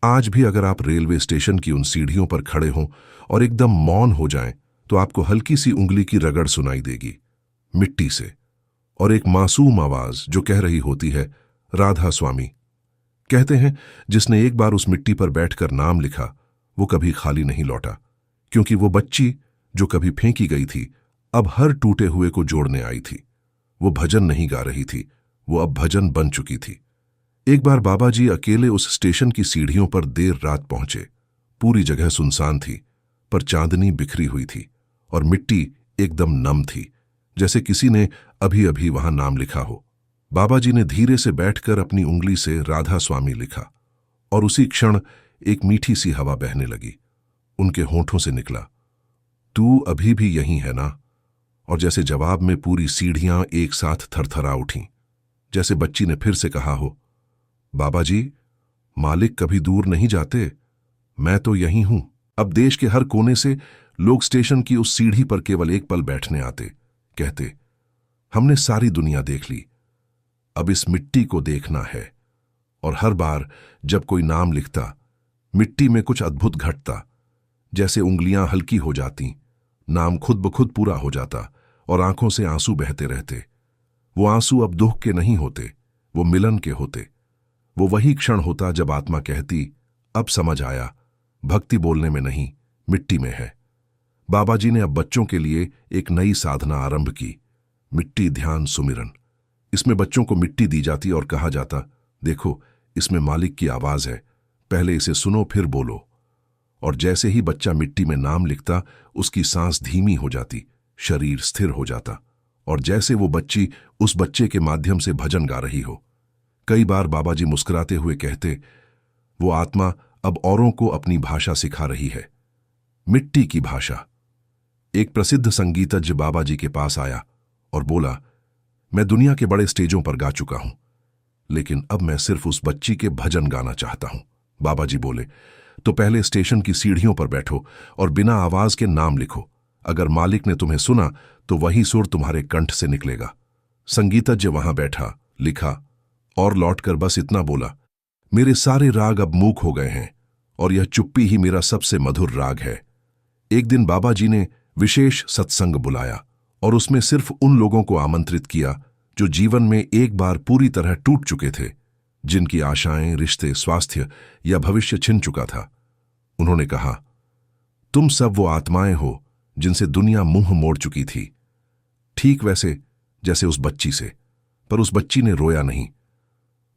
आज भी अगर आप रेलवे स्टेशन की उन सीढ़ियों पर खड़े हों और एकदम मौन हो जाएं, तो आपको हल्की सी उंगली की रगड़ सुनाई देगी, मिट्टी से, और एक मासूम आवाज जो कह रही होती है, राधा स्वामी। कहते हैं जिसने एक बार उस मिट्टी पर बैठकर नाम लिखा वो कभी खाली नहीं लौटा, क्योंकि वो बच्ची जो कभी फेंकी गई थी अब हर टूटे हुए को जोड़ने आई थी। वो भजन नहीं गा रही थी, वो अब भजन बन चुकी थी। एक बार बाबा जी अकेले उस स्टेशन की सीढ़ियों पर देर रात पहुंचे। पूरी जगह सुनसान थी, पर चांदनी बिखरी हुई थी और मिट्टी एकदम नम थी, जैसे किसी ने अभी अभी वहां नाम लिखा हो। बाबा जी ने धीरे से बैठकर अपनी उंगली से राधा स्वामी लिखा, और उसी क्षण एक मीठी सी हवा बहने लगी। उनके होठों से निकला, तू अभी भी यहीं है ना? और जैसे जवाब में पूरी सीढ़ियां एक साथ थरथरा उठीं, जैसे बच्ची ने फिर से कहा हो, बाबा जी, मालिक कभी दूर नहीं जाते, मैं तो यहीं हूं। अब देश के हर कोने से लोग स्टेशन की उस सीढ़ी पर केवल एक पल बैठने आते, कहते, हमने सारी दुनिया देख ली, अब इस मिट्टी को देखना है। और हर बार जब कोई नाम लिखता, मिट्टी में कुछ अद्भुत घटता, जैसे उंगलियां हल्की हो जाती, नाम खुद ब खुद पूरा हो जाता और आंखों से आंसू बहते रहते। वो आंसू अब दुख के नहीं होते, वो मिलन के होते। वो वही क्षण होता जब आत्मा कहती, अब समझ आया, भक्ति बोलने में नहीं, मिट्टी में है। बाबा जी ने अब बच्चों के लिए एक नई साधना आरंभ की, मिट्टी ध्यान सुमिरन। इसमें बच्चों को मिट्टी दी जाती और कहा जाता, देखो इसमें मालिक की आवाज है, पहले इसे सुनो फिर बोलो। और जैसे ही बच्चा मिट्टी में नाम लिखता, उसकी सांस धीमी हो जाती, शरीर स्थिर हो जाता, और जैसे वो बच्ची उस बच्चे के माध्यम से भजन गा रही हो। कई बार बाबा जी मुस्कुराते हुए कहते, वो आत्मा अब औरों को अपनी भाषा सिखा रही है, मिट्टी की भाषा। एक प्रसिद्ध संगीतज्ञ बाबा जी के पास आया और बोला, मैं दुनिया के बड़े स्टेजों पर गा चुका हूं, लेकिन अब मैं सिर्फ उस बच्ची के भजन गाना चाहता हूं। बाबा जी बोले, तो पहले स्टेशन की सीढ़ियों पर बैठो और बिना आवाज के नाम लिखो। अगर मालिक ने तुम्हें सुना तो वही सुर तुम्हारे कंठ से निकलेगा। संगीतज्ञ वहां बैठा, लिखा और लौटकर बस इतना बोला, मेरे सारे राग अब मूक हो गए हैं और यह चुप्पी ही मेरा सबसे मधुर राग है। एक दिन बाबा जी ने विशेष सत्संग बुलाया और उसमें सिर्फ उन लोगों को आमंत्रित किया जो जीवन में एक बार पूरी तरह टूट चुके थे, जिनकी आशाएं, रिश्ते, स्वास्थ्य या भविष्य छिन चुका था। उन्होंने कहा, तुम सब वो आत्माएं हो जिनसे दुनिया मुंह मोड़ चुकी थी, ठीक वैसे जैसे उस बच्ची से। पर उस बच्ची ने रोया नहीं,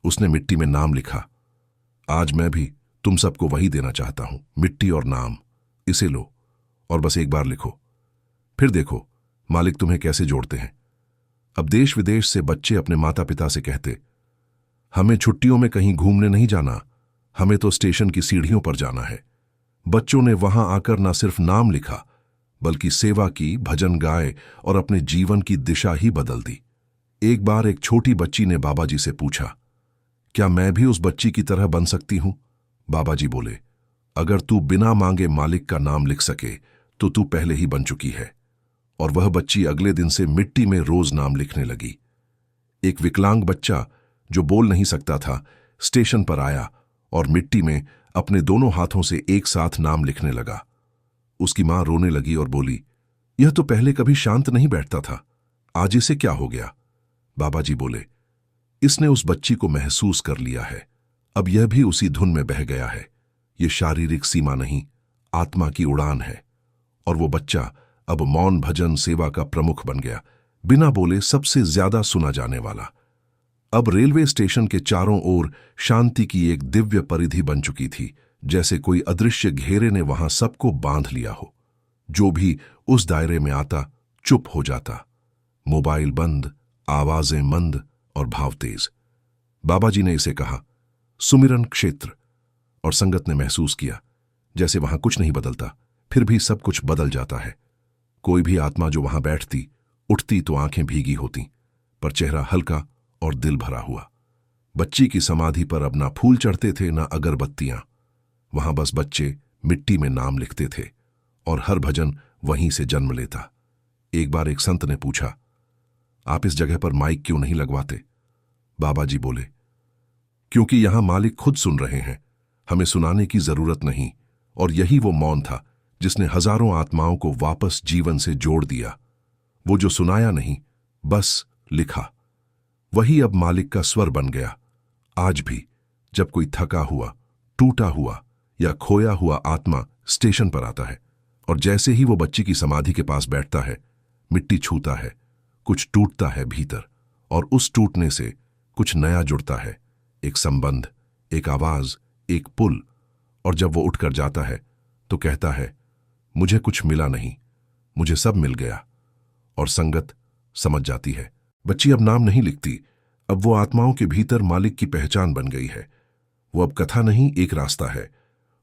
उसने मिट्टी में नाम लिखा। आज मैं भी तुम सबको वही देना चाहता हूं, मिट्टी और नाम। इसे लो और बस एक बार लिखो, फिर देखो मालिक तुम्हें कैसे जोड़ते हैं। अब देश विदेश से बच्चे अपने माता पिता से कहते, हमें छुट्टियों में कहीं घूमने नहीं जाना, हमें तो स्टेशन की सीढ़ियों पर जाना है। बच्चों ने वहां आकर न सिर्फ नाम लिखा, बल्कि सेवा की, भजन गाए और अपने जीवन की दिशा ही बदल दी। एक बार एक छोटी बच्ची ने बाबा जी से पूछा, क्या मैं भी उस बच्ची की तरह बन सकती हूं? बाबा जी बोले, अगर तू बिना मांगे मालिक का नाम लिख सके तो तू पहले ही बन चुकी है। और वह बच्ची अगले दिन से मिट्टी में रोज नाम लिखने लगी। एक विकलांग बच्चा जो बोल नहीं सकता था, स्टेशन पर आया और मिट्टी में अपने दोनों हाथों से एक साथ नाम लिखने लगा। उसकी मां रोने लगी और बोली, यह तो पहले कभी शांत नहीं बैठता था, आज इसे क्या हो गया? बाबा जी बोले, इसने उस बच्ची को महसूस कर लिया है, अब यह भी उसी धुन में बह गया है। यह शारीरिक सीमा नहीं, आत्मा की उड़ान है। और वो बच्चा अब मौन भजन सेवा का प्रमुख बन गया, बिना बोले सबसे ज्यादा सुना जाने वाला। अब रेलवे स्टेशन के चारों ओर शांति की एक दिव्य परिधि बन चुकी थी, जैसे कोई अदृश्य घेरे ने वहां सबको बांध लिया हो। जो भी उस दायरे में आता चुप हो जाता, मोबाइल बंद, आवाजें मंद और भाव तेज। बाबा जी ने इसे कहा सुमिरन क्षेत्र, और संगत ने महसूस किया जैसे वहां कुछ नहीं बदलता, फिर भी सब कुछ बदल जाता है। कोई भी आत्मा जो वहां बैठती, उठती तो आंखें भीगी होती, पर चेहरा हल्का और दिल भरा हुआ। बच्ची की समाधि पर अब ना फूल चढ़ते थे ना अगरबत्तियां, वहां बस बच्चे मिट्टी में नाम लिखते थे और हर भजन वहीं से जन्म लेता। एक बार एक संत ने पूछा, आप इस जगह पर माइक क्यों नहीं लगवाते? बाबा जी बोले, क्योंकि यहां मालिक खुद सुन रहे हैं, हमें सुनाने की जरूरत नहीं। और यही वो मौन था जिसने हजारों आत्माओं को वापस जीवन से जोड़ दिया। वो जो सुनाया नहीं, बस लिखा, वही अब मालिक का स्वर बन गया। आज भी जब कोई थका हुआ, टूटा हुआ या खोया हुआ आत्मा स्टेशन पर आता है और जैसे ही वो बच्ची की समाधि के पास बैठता है, मिट्टी छूता है, कुछ टूटता है भीतर, और उस टूटने से कुछ नया जुड़ता है, एक संबंध, एक आवाज, एक पुल। और जब वो उठकर जाता है तो कहता है, मुझे कुछ मिला नहीं, मुझे सब मिल गया। और संगत समझ जाती है। बच्ची अब नाम नहीं लिखती, अब वो आत्माओं के भीतर मालिक की पहचान बन गई है। वो अब कथा नहीं, एक रास्ता है।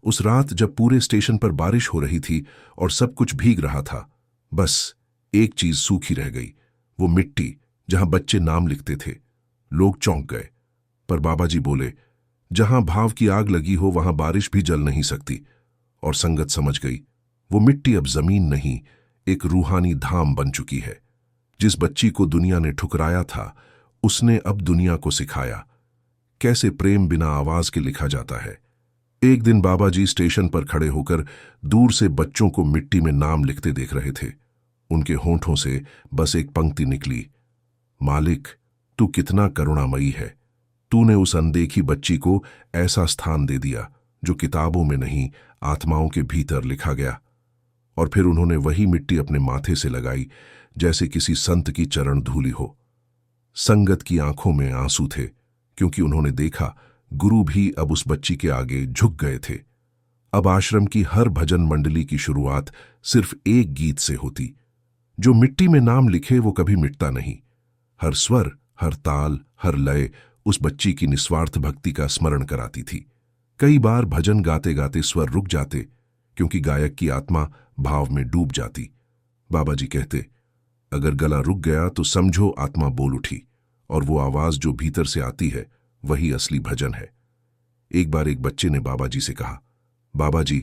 उस रात जब पूरे स्टेशन पर बारिश हो रही थी और सब कुछ भीग रहा था, बस एक चीज सूखी रह गई, वो मिट्टी जहां बच्चे नाम लिखते थे। लोग चौंक गए, पर बाबा जी बोले, जहां भाव की आग लगी हो वहां बारिश भी जल नहीं सकती। और संगत समझ गई, वो मिट्टी अब जमीन नहीं, एक रूहानी धाम बन चुकी है। जिस बच्ची को दुनिया ने ठुकराया था, उसने अब दुनिया को सिखाया कैसे प्रेम बिना आवाज के लिखा जाता है। एक दिन बाबा जी स्टेशन पर खड़े होकर दूर से बच्चों को मिट्टी में नाम लिखते देख रहे थे। उनके होंठों से बस एक पंक्ति निकली, मालिक, तू कितना करुणामयी है। तूने उस अनदेखी बच्ची को ऐसा स्थान दे दिया जो किताबों में नहीं, आत्माओं के भीतर लिखा गया। और फिर उन्होंने वही मिट्टी अपने माथे से लगाई, जैसे किसी संत की चरण धूली हो। संगत की आंखों में आंसू थे, क्योंकि उन्होंने देखा गुरु भी अब उस बच्ची के आगे झुक गए थे। अब आश्रम की हर भजन मंडली की शुरुआत सिर्फ एक गीत से होती। जो मिट्टी में नाम लिखे वो कभी मिटता नहीं। हर स्वर, हर ताल, हर लय उस बच्ची की निस्वार्थ भक्ति का स्मरण कराती थी। कई बार भजन गाते गाते स्वर रुक जाते, क्योंकि गायक की आत्मा भाव में डूब जाती। बाबा जी कहते, अगर गला रुक गया तो समझो आत्मा बोल उठी, और वो आवाज जो भीतर से आती है वही असली भजन है। एक बार एक बच्चे ने बाबा जी से कहा, बाबा जी,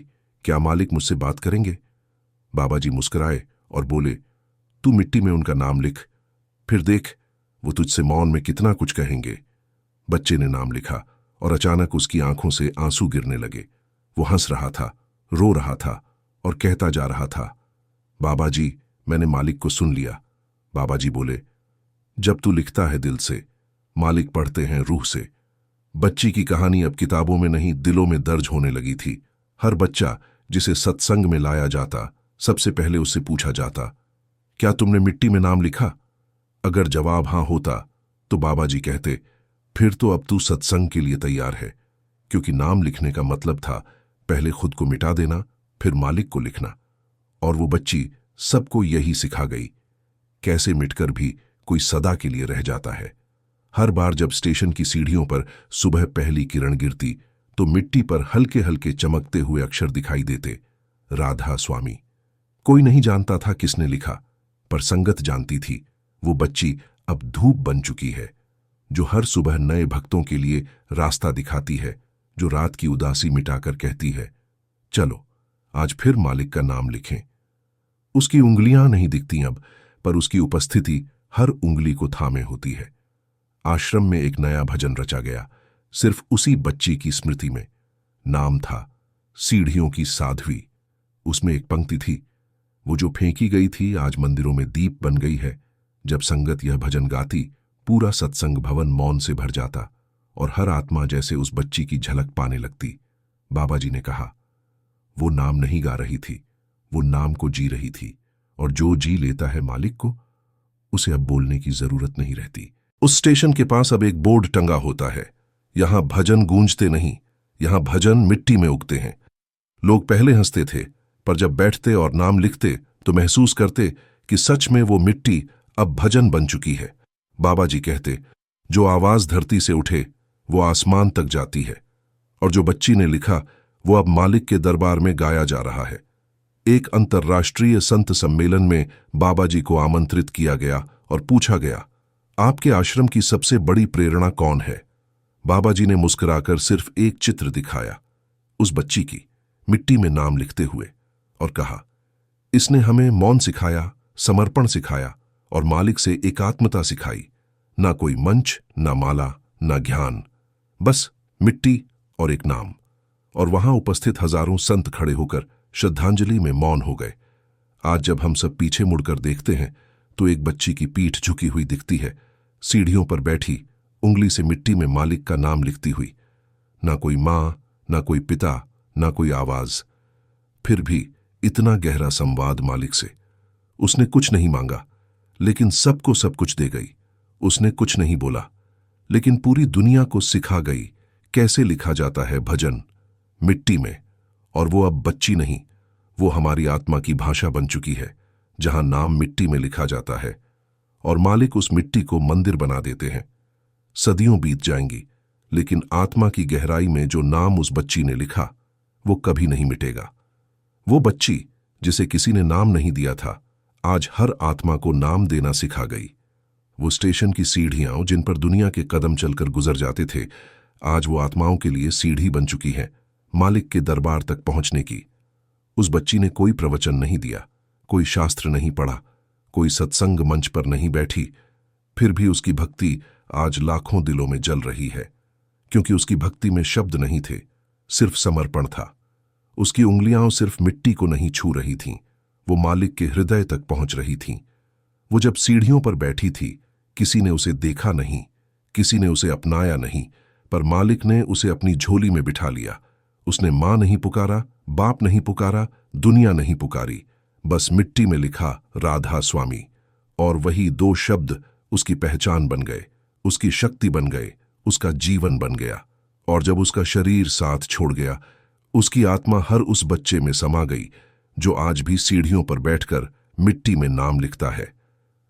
क्या मालिक मुझसे बात करेंगे? बाबा जी मुस्कुराए और बोले, तू मिट्टी में उनका नाम लिख, फिर देख वो तुझसे मौन में कितना कुछ कहेंगे। बच्चे ने नाम लिखा और अचानक उसकी आंखों से आंसू गिरने लगे। वो हंस रहा था, रो रहा था और कहता जा रहा था, बाबा जी, मैंने मालिक को सुन लिया। बाबा जी बोले, जब तू लिखता है दिल से, मालिक पढ़ते हैं रूह से। बच्ची की कहानी अब किताबों में नहीं, दिलों में दर्ज होने लगी थी। हर बच्चा जिसे सत्संग में लाया जाता, सबसे पहले उससे पूछा जाता, क्या तुमने मिट्टी में नाम लिखा? अगर जवाब हां होता तो बाबा जी कहते, फिर तो अब तू सत्संग के लिए तैयार है। क्योंकि नाम लिखने का मतलब था पहले खुद को मिटा देना, फिर मालिक को लिखना। और वो बच्ची सबको यही सिखा गई, कैसे मिटकर भी कोई सदा के लिए रह जाता है। हर बार जब स्टेशन की सीढ़ियों पर सुबह पहली किरण गिरती, तो मिट्टी पर हल्के हल्के चमकते हुए अक्षर दिखाई देते, राधा स्वामी। कोई नहीं जानता था किसने लिखा, पर संगत जानती थी। वो बच्ची अब धूप बन चुकी है, जो हर सुबह नए भक्तों के लिए रास्ता दिखाती है, जो रात की उदासी मिटाकर कहती है, चलो आज फिर मालिक का नाम लिखें। उसकी उंगलियां नहीं दिखती अब, पर उसकी उपस्थिति हर उंगली को थामे होती है। आश्रम में एक नया भजन रचा गया, सिर्फ उसी बच्ची की स्मृति में। नाम था सीढ़ियों की साध्वी। उसमें एक पंक्ति थी, वो जो फेंकी गई थी आज मंदिरों में दीप बन गई है। जब संगत यह भजन गाती, पूरा सत्संग भवन मौन से भर जाता और हर आत्मा जैसे उस बच्ची की झलक पाने लगती। बाबा जी ने कहा, वो नाम नहीं गा रही थी, वो नाम को जी रही थी, और जो जी लेता है मालिक को, उसे अब बोलने की जरूरत नहीं रहती। उस स्टेशन के पास अब एक बोर्ड टंगा होता है, यहां भजन गूंजते नहीं, यहां भजन मिट्टी में उगते हैं। लोग पहले हंसते थे, पर जब बैठते और नाम लिखते तो महसूस करते कि सच में वो मिट्टी अब भजन बन चुकी है। बाबा जी कहते, जो आवाज धरती से उठे वो आसमान तक जाती है, और जो बच्ची ने लिखा वो अब मालिक के दरबार में गाया जा रहा है। एक अंतर्राष्ट्रीय संत सम्मेलन में बाबा जी को आमंत्रित किया गया और पूछा गया, आपके आश्रम की सबसे बड़ी प्रेरणा कौन है? बाबा जी ने मुस्कुराकर सिर्फ एक चित्र दिखाया, उस बच्ची की, मिट्टी में नाम लिखते हुए, और कहा, इसने हमें मौन सिखाया, समर्पण सिखाया और मालिक से एकात्मता सिखाई। ना कोई मंच, ना माला, ना ज्ञान, बस मिट्टी और एक नाम। और वहां उपस्थित हजारों संत खड़े होकर श्रद्धांजलि में मौन हो गए। आज जब हम सब पीछे मुड़कर देखते हैं तो एक बच्ची की पीठ झुकी हुई दिखती है, सीढ़ियों पर बैठी, उंगली से मिट्टी में मालिक का नाम लिखती हुई। ना कोई मां, ना कोई पिता, ना कोई आवाज, फिर भी इतना गहरा संवाद मालिक से। उसने कुछ नहीं मांगा, लेकिन सबको सब कुछ दे गई। उसने कुछ नहीं बोला, लेकिन पूरी दुनिया को सिखा गई कैसे लिखा जाता है भजन मिट्टी में। और वो अब बच्ची नहीं, वो हमारी आत्मा की भाषा बन चुकी है, जहां नाम मिट्टी में लिखा जाता है और मालिक उस मिट्टी को मंदिर बना देते हैं। सदियों बीत जाएंगी, लेकिन आत्मा की गहराई में जो नाम उस बच्ची ने लिखा वो कभी नहीं मिटेगा। वो बच्ची जिसे किसी ने नाम नहीं दिया था, आज हर आत्मा को नाम देना सिखा गई। वो स्टेशन की सीढ़ियां जिन पर दुनिया के कदम चलकर गुजर जाते थे, आज वो आत्माओं के लिए सीढ़ी बन चुकी है मालिक के दरबार तक पहुंचने की। उस बच्ची ने कोई प्रवचन नहीं दिया, कोई शास्त्र नहीं पढ़ा, कोई सत्संग मंच पर नहीं बैठी, फिर भी उसकी भक्ति आज लाखों दिलों में जल रही है, क्योंकि उसकी भक्ति में शब्द नहीं थे, सिर्फ समर्पण था। उसकी उंगलियां सिर्फ मिट्टी को नहीं छू रही थीं, वो मालिक के हृदय तक पहुंच रही थीं। वो जब सीढ़ियों पर बैठी थी, किसी ने उसे देखा नहीं, किसी ने उसे अपनाया नहीं, पर मालिक ने उसे अपनी झोली में बिठा लिया। उसने मां नहीं पुकारा, बाप नहीं पुकारा, दुनिया नहीं पुकारी, बस मिट्टी में लिखा राधा स्वामी। और वही दो शब्द उसकी पहचान बन गए, उसकी शक्ति बन गए, उसका जीवन बन गया। और जब उसका शरीर साथ छोड़ गया, उसकी आत्मा हर उस बच्चे में समा गई जो आज भी सीढ़ियों पर बैठकर मिट्टी में नाम लिखता है।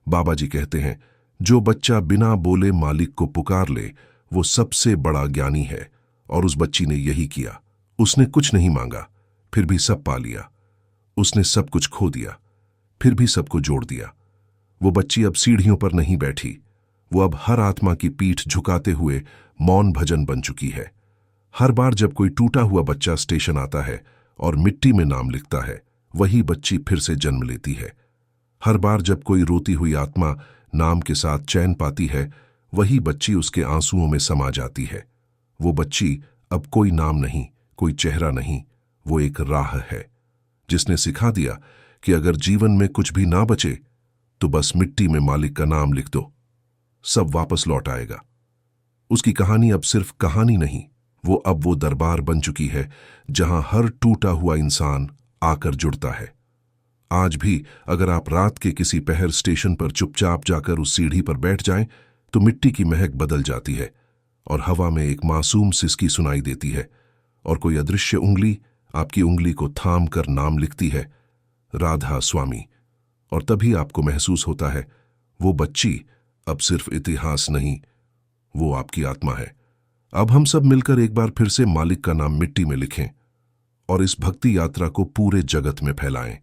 बाबा जी कहते हैं, जो बच्चा बिना बोले मालिक को पुकार ले वो सबसे बड़ा ज्ञानी है। और उस बच्ची ने यही किया। उसने कुछ नहीं मांगा, फिर भी सब पा लिया। उसने सब कुछ खो दिया, फिर भी सबको जोड़ दिया। वो बच्ची अब सीढ़ियों पर नहीं बैठी, वो अब हर आत्मा की पीठ झुकाते हुए मौन भजन बन चुकी है। हर बार जब कोई टूटा हुआ बच्चा स्टेशन आता है और मिट्टी में नाम लिखता है, वही बच्ची फिर से जन्म लेती है। हर बार जब कोई रोती हुई आत्मा नाम के साथ चैन पाती है, वही बच्ची उसके आंसुओं में समा जाती है। वो बच्ची अब कोई नाम नहीं, कोई चेहरा नहीं, वो एक राह है जिसने सिखा दिया कि अगर जीवन में कुछ भी ना बचे तो बस मिट्टी में मालिक का नाम लिख दो, सब वापस लौट आएगा। उसकी कहानी अब सिर्फ कहानी नहीं, वो दरबार बन चुकी है जहां हर टूटा हुआ इंसान आकर जुड़ता है। आज भी अगर आप रात के किसी पहर स्टेशन पर चुपचाप जाकर उस सीढ़ी पर बैठ जाएं, तो मिट्टी की महक बदल जाती है और हवा में एक मासूम सिसकी सुनाई देती है और कोई अदृश्य उंगली आपकी उंगली को थाम कर नाम लिखती है, राधा स्वामी। और तभी आपको महसूस होता है वो बच्ची अब सिर्फ इतिहास नहीं, वो आपकी आत्मा है। अब हम सब मिलकर एक बार फिर से मालिक का नाम मिट्टी में लिखें और इस भक्ति यात्रा को पूरे जगत में फैलाएं।